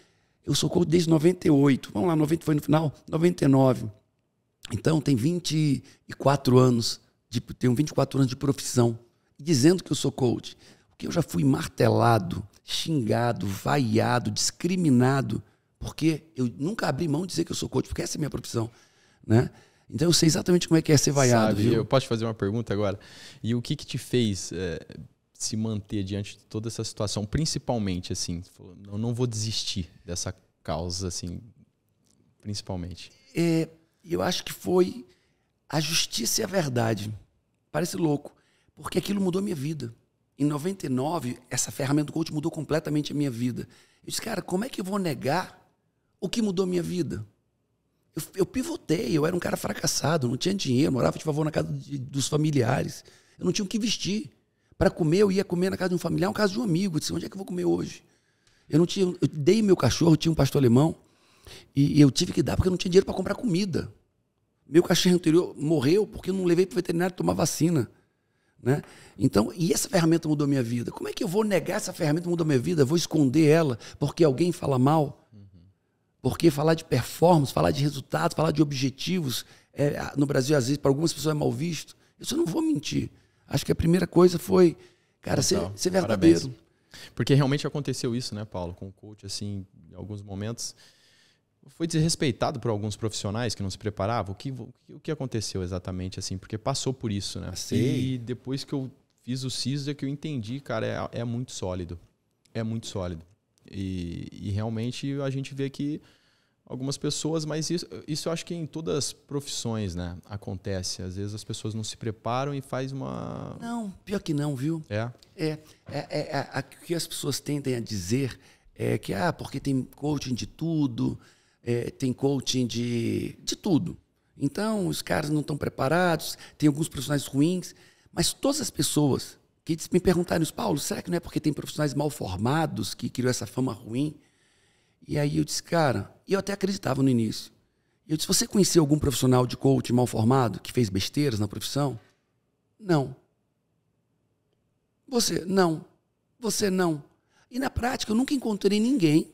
eu sou coach desde 98. Vamos lá, 90 foi no final? 99. Então, tem 24 anos. Tenho 24 anos de profissão. Dizendo que eu sou coach. Porque eu já fui martelado, xingado, vaiado, discriminado. Porque eu nunca abri mão de dizer que eu sou coach. Porque essa é a minha profissão, né? Então eu sei exatamente como é que é ser vaiado. Sabe, viu? eu posso te fazer uma pergunta agora? E o que te fez se manter diante de toda essa situação? Principalmente, assim, eu não vou desistir dessa causa, assim, principalmente. Eu acho que foi a justiça e a verdade. Parece louco, porque aquilo mudou a minha vida. Em 99, essa ferramenta do coach mudou completamente a minha vida. Eu disse, cara, como é que eu vou negar o que mudou a minha vida? Eu pivotei, eu era um cara fracassado, não tinha dinheiro, morava de favor na casa dos familiares. Eu não tinha o que vestir. Para comer, eu ia comer na casa de um familiar, na casa de um amigo. Eu disse, onde é que eu vou comer hoje? Eu dei meu cachorro, tinha um pastor alemão, e eu tive que dar porque eu não tinha dinheiro para comprar comida. Meu cachorro anterior morreu porque eu não levei para o veterinário tomar vacina. Né? Então, e essa ferramenta mudou a minha vida. Como é que eu vou negar essa ferramenta mudou a minha vida? Eu vou esconder ela porque alguém fala mal? Porque falar de performance, falar de resultados, falar de objetivos, no Brasil, às vezes, para algumas pessoas é mal visto. Eu não vou mentir. Acho que a primeira coisa foi, cara, ser verdadeiro. Parabéns. Porque realmente aconteceu isso, né, Paulo? Com o coach, assim, em alguns momentos. Foi desrespeitado por alguns profissionais que não se preparavam? O que aconteceu exatamente, assim? Porque passou por isso, né? E depois que eu fiz o CIS, é que eu entendi, cara, é muito sólido. É muito sólido. E realmente a gente vê que algumas pessoas, mas isso eu acho que em todas as profissões, né, acontece. Às vezes as pessoas não se preparam e faz uma... Não, pior que não, viu? O que as pessoas tendem a dizer é que, porque tem coaching de tudo, tem coaching de tudo. Então, os caras não estão preparados, tem alguns profissionais ruins, mas todas as pessoas que me perguntaram, Paulo, será que não é porque tem profissionais mal formados que criou essa fama ruim? E aí eu disse, cara, e eu até acreditava no início. Eu disse, você conheceu algum profissional de coach mal formado que fez besteiras na profissão? Não. Você? Não. Você não. E na prática eu nunca encontrei ninguém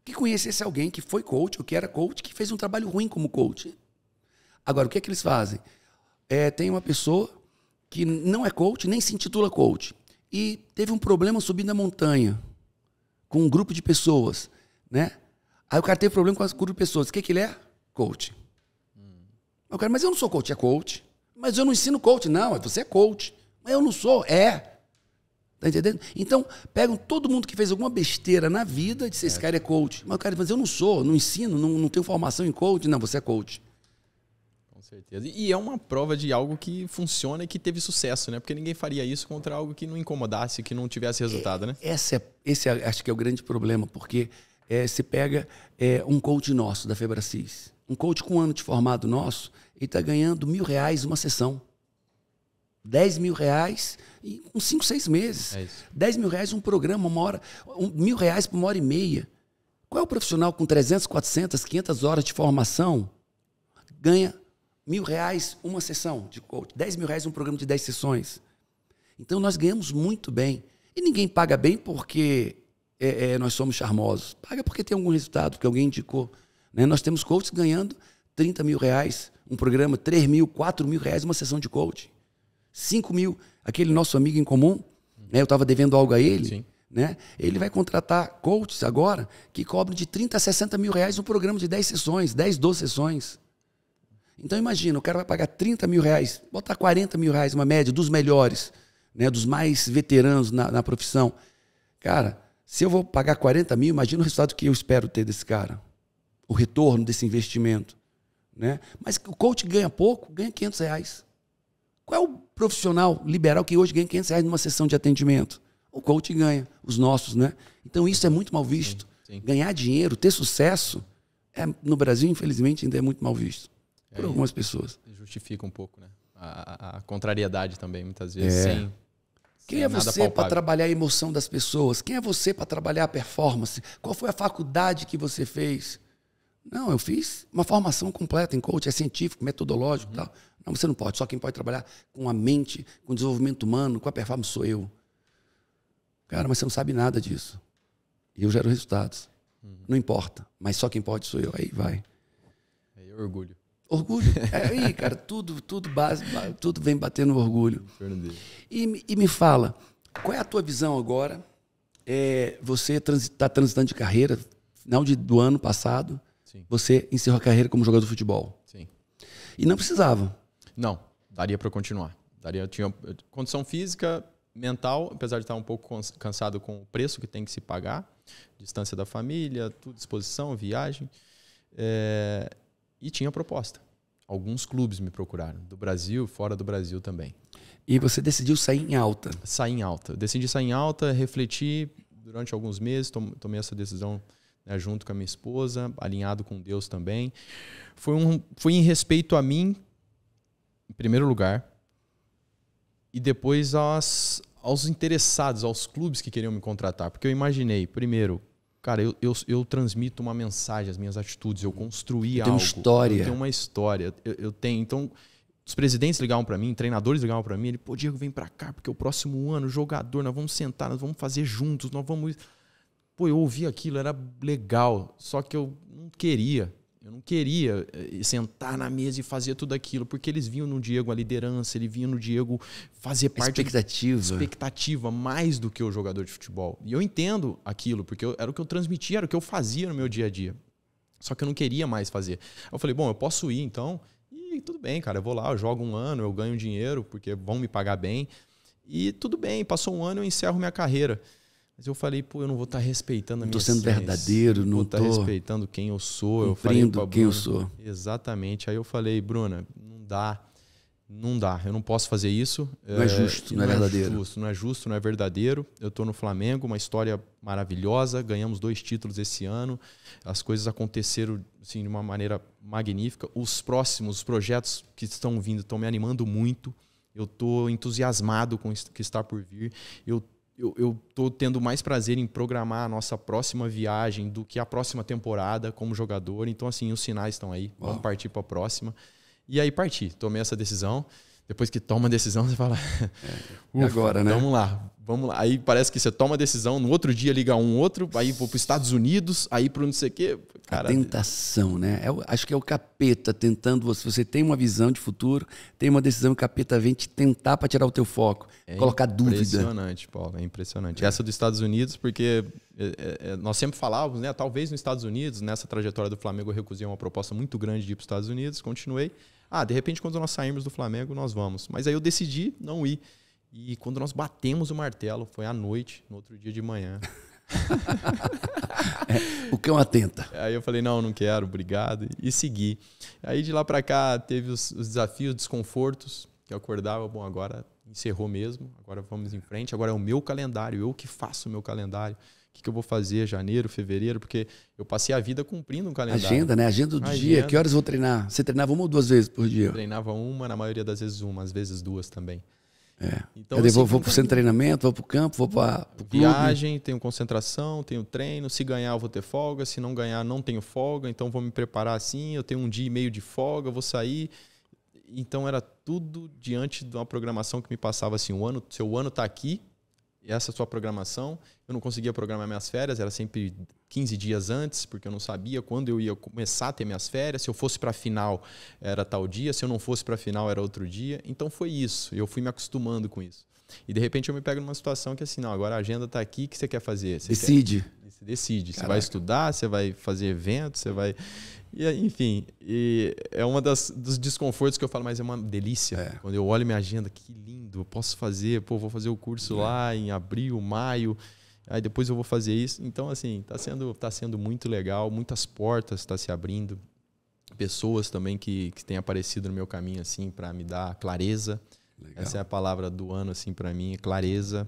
que conhecesse alguém que foi coach ou que era coach que fez um trabalho ruim como coach. Agora, o que é que eles fazem? Tem uma pessoa que não é coach, nem se intitula coach, e teve um problema subindo a montanha com um grupo de pessoas, né? Aí o cara teve problema com um grupo de pessoas. O que ele é? Coach. O cara, mas eu não sou coach. É coach. Mas eu não ensino coach. Não, você é coach. Mas eu não sou. Tá entendendo? Então, pegam todo mundo que fez alguma besteira na vida e dizem, esse cara é coach. Mas o cara diz, eu não sou, não ensino, não tenho formação em coach. Não, você é coach. Certeza. E é uma prova de algo que funciona e que teve sucesso, né? Porque ninguém faria isso contra algo que não incomodasse, que não tivesse resultado, né? Esse acho que é o grande problema, porque você pega um coach nosso da Febracis, um coach com um ano de formado nosso, ele está ganhando R$1.000 uma sessão. R$10.000 em 5, 6 meses. R$10.000 um programa, uma hora, R$1.000 por 1h30. Qual é o profissional com 300, 400, 500 horas de formação ganha R$1.000 uma sessão de coach, R$10.000 um programa de 10 sessões. Então nós ganhamos muito bem. E ninguém paga bem porque nós somos charmosos. Paga porque tem algum resultado, porque alguém indicou. Né? Nós temos coaches ganhando R$30.000 um programa, R$3.000, R$4.000 uma sessão de coaching. 5.000, aquele nosso amigo em comum, né? Eu estava devendo algo a ele. Sim. Né? Ele vai contratar coaches agora que cobram de R$30 a R$60.000 um programa de 10 sessões, 10, 12 sessões. Então imagina, o cara vai pagar R$30.000, botar R$40.000, uma média dos melhores, né, dos mais veteranos na profissão. Cara, se eu vou pagar 40 mil, imagina o resultado que eu espero ter desse cara. O retorno desse investimento. Né? Mas o coach ganha pouco, ganha R$500. Qual é o profissional liberal que hoje ganha R$500 numa sessão de atendimento? o coach ganha, os nossos, né? Então isso é muito mal visto. Sim. Ganhar dinheiro, ter sucesso, no Brasil, infelizmente, ainda é muito mal visto por algumas pessoas. Justifica um pouco, né? A contrariedade também, muitas vezes, Quem é você para trabalhar a emoção das pessoas? Quem é você para trabalhar a performance? Qual foi a faculdade que você fez? Não, eu fiz uma formação completa em coach, é científico, metodológico e tal. Não, você não pode. Só quem pode trabalhar com a mente, com o desenvolvimento humano, com a performance sou eu. Cara, mas você não sabe nada disso. E eu gero resultados. Não importa. Mas só quem pode sou eu. Aí vai. É orgulho. Orgulho. Aí, cara, tudo vem batendo orgulho. E me fala, qual é a tua visão agora? Você está transitando de carreira, final do ano passado, Sim. Você encerrou a carreira como jogador de futebol. Sim. E não precisava. Não, daria para continuar. Tinha condição física, mental, apesar de estar um pouco cansado com o preço que tem que se pagar, distância da família, tudo, disposição, viagem. E tinha proposta. Alguns clubes me procuraram, do Brasil, fora do Brasil também. E você decidiu sair em alta? Sair em alta. Decidi sair em alta, refleti durante alguns meses, tomei essa decisão, né, junto com a minha esposa, alinhado com Deus também. Foi em respeito a mim, em primeiro lugar, e depois aos interessados, aos clubes que queriam me contratar. Porque eu imaginei, primeiro, cara, eu transmito uma mensagem, as minhas atitudes, eu construí algo. História. Eu tenho uma história. Eu tenho. Então, os presidentes ligavam para mim, treinadores ligavam para mim, pô, Diego, vem para cá, porque o próximo ano, jogador, nós vamos sentar, nós vamos fazer juntos, nós vamos... Pô, eu ouvi aquilo, era legal, só que eu não queria. Eu não queria sentar na mesa e fazer tudo aquilo, porque eles viam no Diego a liderança, eles viam no Diego fazer parte... Expectativa mais do que o jogador de futebol. E eu entendo aquilo, porque era o que eu transmitia, era o que eu fazia no meu dia a dia. Só que eu não queria mais fazer. Eu falei, bom, eu posso ir então, e tudo bem, cara, eu vou lá, eu jogo um ano, eu ganho dinheiro, porque vão me pagar bem. E tudo bem, passou um ano, eu encerro minha carreira. Mas eu falei, pô, eu não vou estar respeitando a minha essência. Não estou sendo verdadeiro, não estou respeitando quem eu sou. Cumprindo quem eu sou. Exatamente. Aí eu falei, Bruna, não dá. Eu não posso fazer isso. Não é justo, não é verdadeiro. Não é justo, não é verdadeiro. Eu estou no Flamengo, uma história maravilhosa. Ganhamos 2 títulos esse ano. As coisas aconteceram assim, de uma maneira magnífica. Os projetos que estão vindo estão me animando muito. Eu estou entusiasmado com o que está por vir. Eu estou tendo mais prazer em programar a nossa próxima viagem do que a próxima temporada como jogador. Então, assim, os sinais estão aí. Vamos partir para a próxima. E aí tomei essa decisão. Depois que toma a decisão, você fala... E agora, né? Vamos lá. Aí parece que você toma a decisão, no outro dia liga um outro, aí vou para os Estados Unidos, aí para não sei o quê. Cara, a tentação, né? Acho que é o capeta tentando você. Você tem uma visão de futuro, tem uma decisão, o capeta vem te tentar para tirar o teu foco, colocar dúvida. É impressionante, Paulo, é impressionante. Essa dos Estados Unidos, porque nós sempre falávamos, né? Talvez nos Estados Unidos, nessa trajetória do Flamengo, eu recusei uma proposta muito grande de ir para os Estados Unidos, continuei. De repente, quando nós sairmos do Flamengo, nós vamos. Mas aí eu decidi não ir. E quando nós batemos o martelo, foi à noite, no outro dia de manhã. O cão atenta. Aí eu falei, não quero, obrigado. E segui. Aí de lá para cá, teve os desafios, desconfortos, que eu acordava, bom, agora encerrou mesmo, agora vamos em frente. Agora é o meu calendário, eu que faço o meu calendário. O que eu vou fazer janeiro, fevereiro, porque eu passei a vida cumprindo um calendário. Agenda, né? Agenda do dia. Que horas eu vou treinar? Você treinava 1 ou 2 vezes por dia? Eu treinava 1, na maioria das vezes 1, às vezes 2 também. Então, eu vou para o centro de treinamento, vou para o campo, vou para o clube. Viagem, tenho concentração, tenho treino. Se ganhar, eu vou ter folga. Se não ganhar, não tenho folga. Então, vou me preparar assim. Eu tenho 1 dia e meio de folga, vou sair. Então, era tudo diante de uma programação que me passava assim, seu ano está aqui, essa é a sua programação. Eu não conseguia programar minhas férias, era sempre 15 dias antes, porque eu não sabia quando eu ia começar a ter minhas férias. Se eu fosse para a final, era tal dia. Se eu não fosse para a final, era outro dia. Então foi isso. Eu fui me acostumando com isso. E de repente eu me pego numa situação que assim, não, agora a agenda está aqui, o que você quer fazer? Decide. Você decide. Caraca. Você vai estudar, você vai fazer eventos, você vai... E, enfim, é uma dos desconfortos que eu falo, mas é uma delícia. Quando eu olho minha agenda, que lindo, eu posso fazer, vou fazer o curso lá em abril, maio, aí depois eu vou fazer isso. Então, assim, tá sendo muito legal, muitas portas estão se abrindo, pessoas também que têm aparecido no meu caminho, assim, para me dar clareza. Legal. Essa é a palavra do ano, assim, para mim. Clareza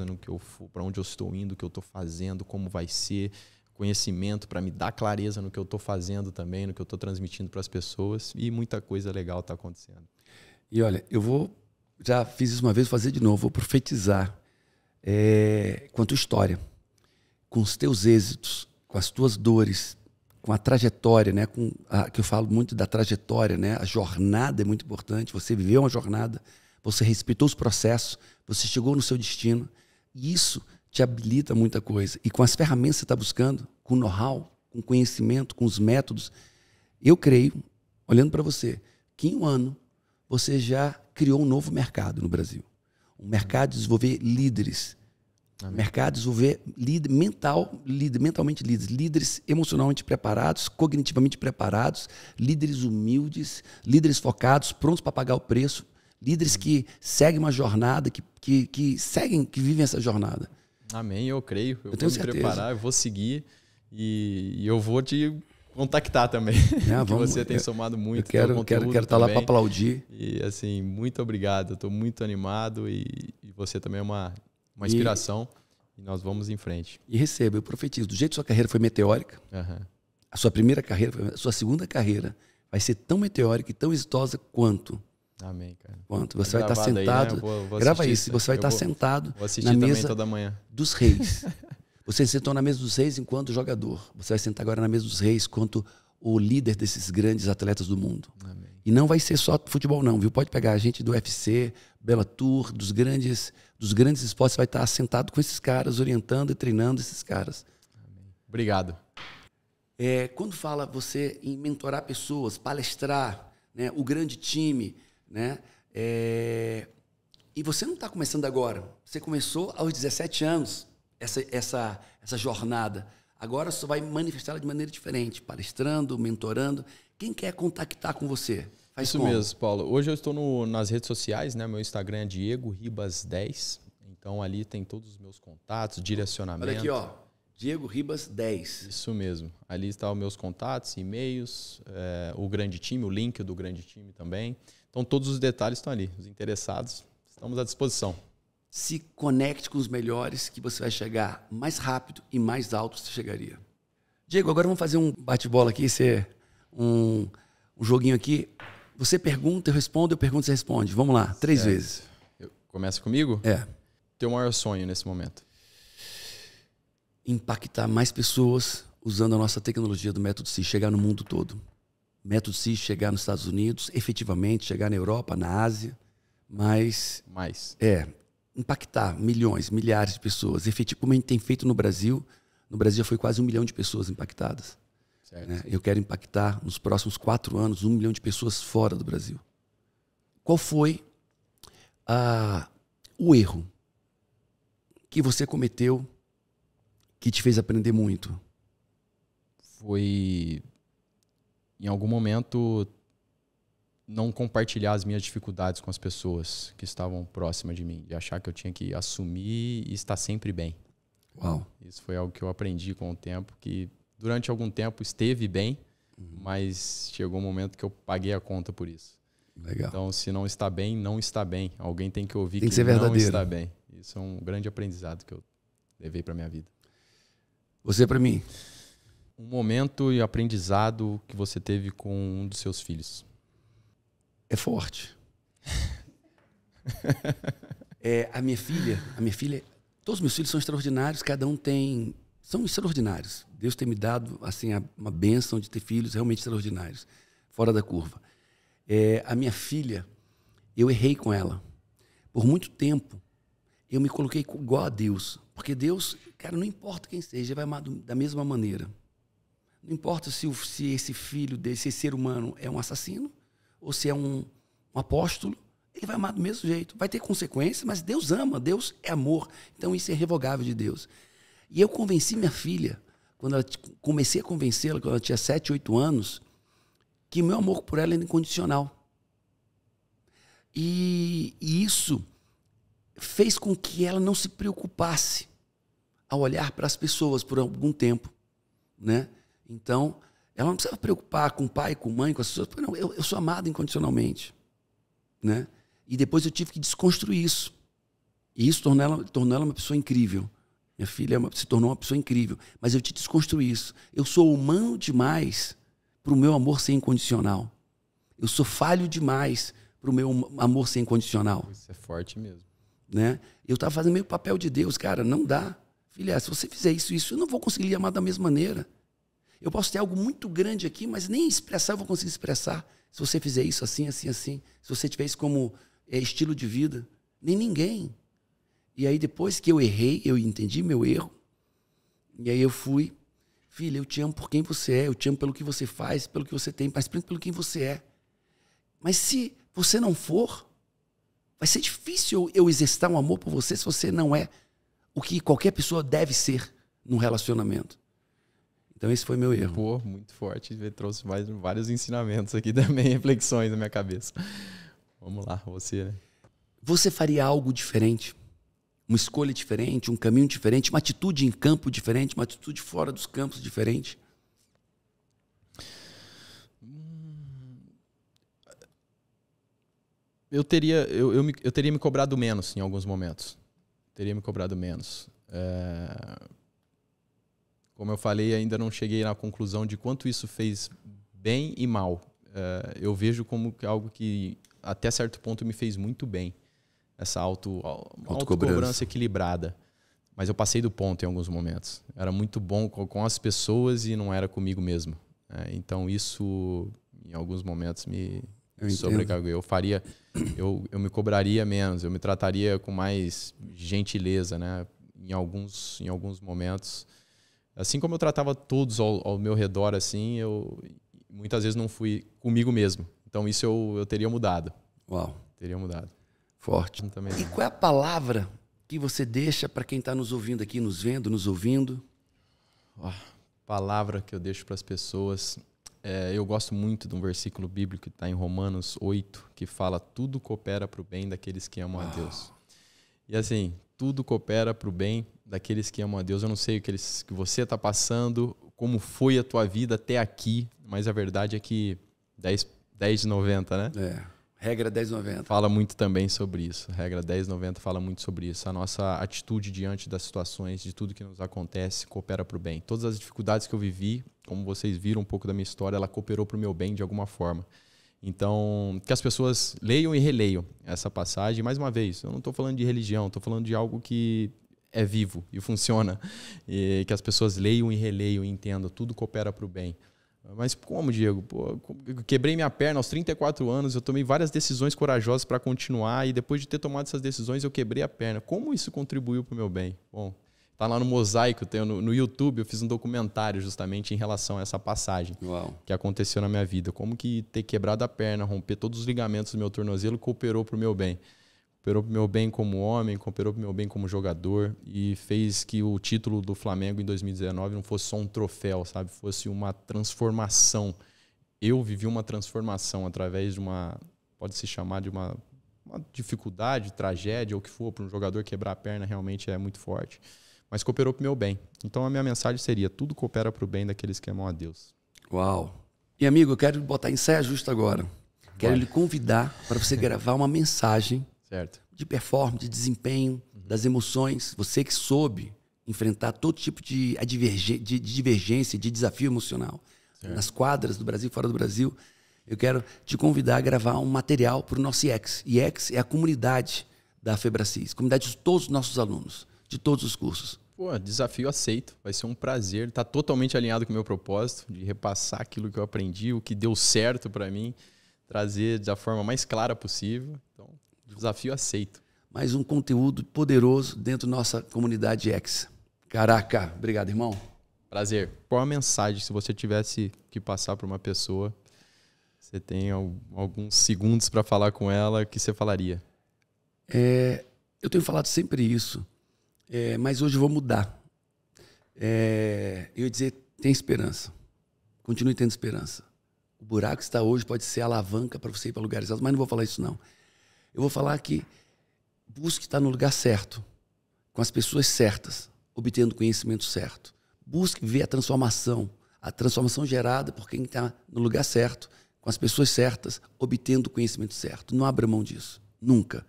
no que eu for, para onde eu estou indo, o que eu estou fazendo, como vai ser. Conhecimento para me dar clareza no que eu estou fazendo também, no que eu estou transmitindo para as pessoas. E muita coisa legal está acontecendo. E olha, já fiz isso uma vez, vou fazer de novo, vou profetizar com a tua história, com os teus êxitos, com as tuas dores, com a trajetória, né? Que eu falo muito da trajetória, né? A jornada é muito importante. Você viveu uma jornada, você respeitou os processos, você chegou no seu destino. E isso te habilita muita coisa. E com as ferramentas que você está buscando, com know-how, com conhecimento, com os métodos, eu creio, olhando para você, que em um ano você já criou um novo mercado no Brasil. Um mercado de desenvolver líderes. Amém. Mercado de desenvolver mentalmente líderes emocionalmente preparados, cognitivamente preparados, líderes humildes, líderes focados, prontos para pagar o preço, líderes que seguem uma jornada, que vivem essa jornada. Amém, eu creio. Eu tenho vou me certeza. preparar, eu vou seguir e eu vou te contactar também. Você tem somado muito. Eu quero estar lá para aplaudir. E assim, muito obrigado. Eu estou muito animado e você também é uma inspiração. E nós vamos em frente. E receba, eu profetizo. Do jeito que sua carreira foi meteórica, a sua primeira carreira, a sua segunda carreira vai ser tão meteórica e tão exitosa quanto. Amém, cara. Quanto. Você vai estar sentado. Aí, né? Grava isso. Você vai estar sentado na mesa toda manhã. Dos reis. Você sentou na mesa dos reis enquanto jogador. Você vai sentar agora na mesa dos reis enquanto o líder desses grandes atletas do mundo. Amém. E não vai ser só futebol, não, viu? Pode pegar a gente do UFC, Bellator, dos grandes esportes. Você vai estar sentado com esses caras, orientando e treinando esses caras. Amém. Obrigado. Quando fala você em mentorar pessoas, palestrar, né, o grande time, né, e você não está começando agora. Você começou aos 17 anos essa jornada. Agora você vai manifestá-la de maneira diferente, palestrando, mentorando. Quem quer contactar com você? Faz Isso como? mesmo, Paulo. Hoje eu estou nas redes sociais, né? Meu Instagram é Diego Ribas 10. Então ali tem todos os meus contatos, direcionamento. Olha aqui, ó. Diego Ribas 10. Isso mesmo. Ali estão os meus contatos, e-mails, o grande time, o link do grande time também. Então todos os detalhes estão ali. Os interessados, estamos à disposição. Se conecte com os melhores que você vai chegar mais rápido e mais alto você chegaria. Diego, agora vamos fazer um bate-bola aqui, um joguinho aqui. Você pergunta, eu respondo, eu pergunto, você responde. Vamos lá, 3 vezes. Começa comigo? É. Teu maior sonho nesse momento? Impactar mais pessoas usando a nossa tecnologia do Método CIS, chegar no mundo todo. Método CIS, chegar nos Estados Unidos, efetivamente, chegar na Europa, na Ásia, mas... impactar milhões, milhares de pessoas. Efetivo, como a gente tem feito no Brasil já foi quase 1 milhão de pessoas impactadas. Né? Eu quero impactar nos próximos 4 anos 1 milhão de pessoas fora do Brasil. Qual foi o erro que você cometeu que te fez aprender muito? Foi, em algum momento, não compartilhar as minhas dificuldades com as pessoas que estavam próximas de mim. De achar que eu tinha que assumir e estar sempre bem. Uau. Isso foi algo que eu aprendi com o tempo, que durante algum tempo esteve bem, mas chegou um momento que eu paguei a conta por isso. Legal. Então, se não está bem, não está bem. Alguém tem que ouvir tem que ser não verdadeiro. está bem. Isso é um grande aprendizado que eu levei para minha vida. Você para mim? Um momento e aprendizado que você teve com um dos seus filhos. É forte. A minha filha, todos os meus filhos são extraordinários, cada um são extraordinários. Deus tem me dado assim uma bênção de ter filhos realmente extraordinários, fora da curva. A minha filha, eu errei com ela. Por muito tempo, eu me coloquei igual a Deus. Porque Deus, cara, não importa quem seja, ele vai amar da mesma maneira. Não importa se esse filho desse ser humano é um assassino, ou se é um apóstolo, ele vai amar do mesmo jeito. Vai ter consequências, mas Deus ama, Deus é amor. Então isso é irrevogável de Deus. E eu convenci minha filha, comecei a convencê-la quando ela tinha 7, 8 anos, que meu amor por ela era incondicional. E isso fez com que ela não se preocupasse ao olhar para as pessoas por algum tempo, né? Então, ela não precisava preocupar com o pai, com a mãe, com as pessoas. Não, eu sou amado incondicionalmente, né? E depois eu tive que desconstruir isso. E isso tornou ela uma pessoa incrível. Minha filha se tornou uma pessoa incrível. Mas eu tive que desconstruir isso. Eu sou humano demais para o meu amor ser incondicional. Eu sou falho demais para o meu amor ser incondicional. Isso é forte mesmo. Né? Eu estava fazendo meio papel de Deus. Cara, não dá. Filha, se você fizer isso, eu não vou conseguir lhe amar da mesma maneira. Eu posso ter algo muito grande aqui, mas nem expressar eu vou conseguir expressar. Se você fizer isso assim, assim, assim. Se você tiver isso como estilo de vida. Nem ninguém. E aí depois que eu errei, eu entendi meu erro. E aí eu fui. Filha, eu te amo por quem você é. Eu te amo pelo que você faz, pelo que você tem, mas pelo quem você é. Mas se você não for, vai ser difícil eu exercitar um amor por você se você não é o que qualquer pessoa deve ser num relacionamento. Então esse foi meu erro. Pô, muito forte. Trouxe vários ensinamentos aqui também, reflexões na minha cabeça. Vamos lá, você, né? Você faria algo diferente? Uma escolha diferente, um caminho diferente, uma atitude em campo diferente, uma atitude fora dos campos diferente? Eu teria me cobrado menos em alguns momentos. Teria me cobrado menos. Como eu falei, ainda não cheguei na conclusão de quanto isso fez bem e mal. Eu vejo como algo que, até certo ponto, me fez muito bem. Essa autocobrança equilibrada. Mas eu passei do ponto em alguns momentos. Era muito bom com as pessoas e não era comigo mesmo. Então isso, em alguns momentos, me sobrecarregou. Eu me cobraria menos, eu me trataria com mais gentileza, né? Em alguns momentos. Assim como eu tratava todos ao meu redor, assim, eu muitas vezes não fui comigo mesmo. Então isso eu teria mudado. Uau. Teria mudado. Forte. Também. E qual é a palavra que você deixa para quem está nos ouvindo aqui, nos vendo, nos ouvindo? Palavra que eu deixo para as pessoas. Eu gosto muito de um versículo bíblico que está em Romanos 8, que fala: tudo coopera para o bem daqueles que amam a Deus. E assim, tudo coopera para o bem daqueles que amam a Deus. Eu não sei o que você está passando, como foi a tua vida até aqui, mas a verdade é que 10 de 90, né? Regra 10/90. Fala muito também sobre isso. Regra 10/90 fala muito sobre isso. A nossa atitude diante das situações, de tudo que nos acontece, coopera para o bem. Todas as dificuldades que eu vivi, como vocês viram um pouco da minha história, ela cooperou para o meu bem de alguma forma. Então, que as pessoas leiam e releiam essa passagem. Mais uma vez, eu não estou falando de religião, estou falando de algo que é vivo e funciona. E que as pessoas leiam e releiam e entendam. Tudo coopera para o bem. Mas como, Diego? Eu quebrei minha perna aos 34 anos, eu tomei várias decisões corajosas para continuar e depois de ter tomado essas decisões eu quebrei a perna. Como isso contribuiu para o meu bem? Bom, tá lá no Mosaico, no YouTube, eu fiz um documentário justamente em relação a essa passagem. Uau. Que aconteceu na minha vida. Como que ter quebrado a perna, romper todos os ligamentos do meu tornozelo cooperou para o meu bem. Cooperou para o meu bem como homem, cooperou para o meu bem como jogador e fez que o título do Flamengo em 2019 não fosse só um troféu, sabe? Fosse uma transformação. Eu vivi uma transformação através de pode-se chamar de uma dificuldade, tragédia, ou o que for, para um jogador quebrar a perna realmente é muito forte. Mas cooperou para o meu bem. Então a minha mensagem seria: tudo coopera para o bem daqueles que amam a Deus. Uau. E amigo, eu quero botar em saia justa agora. Quero lhe convidar para você gravar uma mensagem de performance, de desempenho, das emoções. Você que soube enfrentar todo tipo de divergência, de desafio emocional. Certo. Nas quadras do Brasil, fora do Brasil. Eu quero te convidar a gravar um material para o nosso IEX. IEX é a comunidade da Febracis, comunidade de todos os nossos alunos, de todos os cursos. Pô, desafio aceito. Vai ser um prazer. Está totalmente alinhado com o meu propósito de repassar aquilo que eu aprendi, o que deu certo para mim, trazer da forma mais clara possível. Então, desafio aceito. Mais um conteúdo poderoso dentro da nossa comunidade X. Caraca, obrigado, irmão. Prazer. Qual a mensagem, se você tivesse que passar para uma pessoa, você tem alguns segundos para falar com ela, que você falaria? Eu tenho falado sempre isso, mas hoje eu vou mudar. Eu ia dizer, tem esperança. Continue tendo esperança. O buraco que está hoje pode ser a alavanca para você ir para lugares altos, mas não vou falar isso, não. Eu vou falar que busque estar no lugar certo, com as pessoas certas, obtendo conhecimento certo. Busque ver a transformação gerada por quem está no lugar certo, com as pessoas certas, obtendo o conhecimento certo. Não abra mão disso. Nunca.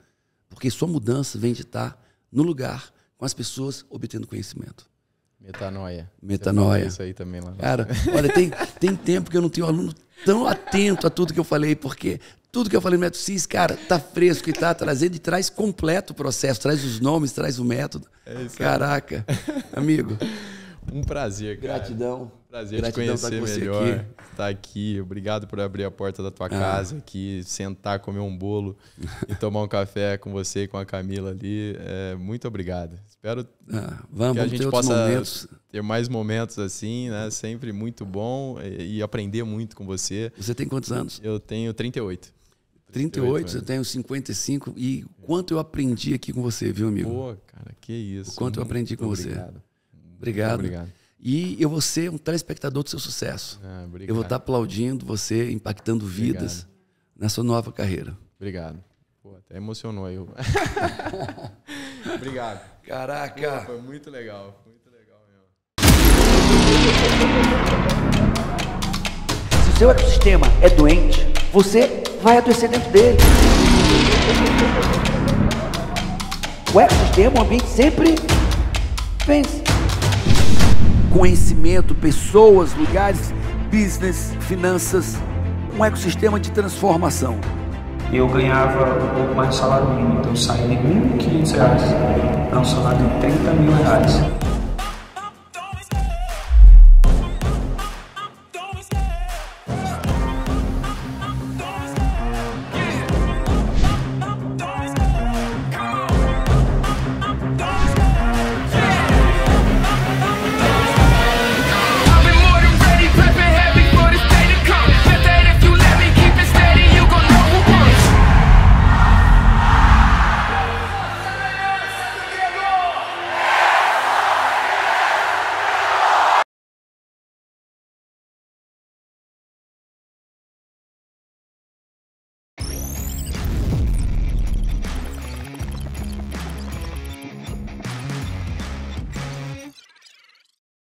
Porque sua mudança vem de estar no lugar com as pessoas obtendo conhecimento. Metanoia. Metanoia. Isso aí também lá. Cara, olha, tem tempo que eu não tenho um aluno tão atento a tudo que eu falei, porque tudo que eu falei no Método CIS, cara, tá fresco e tá trazendo e traz completo o processo, traz os nomes, traz o método. É isso aí. Caraca, amigo. Um prazer, cara. Gratidão. Prazer Gratidão te conhecer melhor, estar aqui. Obrigado por abrir a porta da tua casa aqui, sentar, comer um bolo e tomar um café com você e com a Camila ali. Muito obrigado. Espero que a gente possa ter mais momentos assim, né? Sempre muito bom e aprender muito com você. Você tem quantos anos? Eu tenho 38. 38, eu tenho 55 e quanto eu aprendi aqui com você, viu, amigo? Pô, cara, que isso. O quanto eu aprendi com você. Obrigado. Obrigado. E eu vou ser um telespectador do seu sucesso. Eu vou estar aplaudindo você, impactando vidas na sua nova carreira. Obrigado. Pô, até emocionou aí. Obrigado. Caraca. Pô, foi muito legal. Muito legal mesmo. Se o seu ecossistema é doente, você vai adoecer dentro dele. O ecossistema, o ambiente sempre vence. Conhecimento, pessoas, lugares, business, finanças, um ecossistema de transformação. Eu ganhava um pouco mais de salário mínimo, então eu saí de R$ 1.500 para um salário de R$ 30 mil.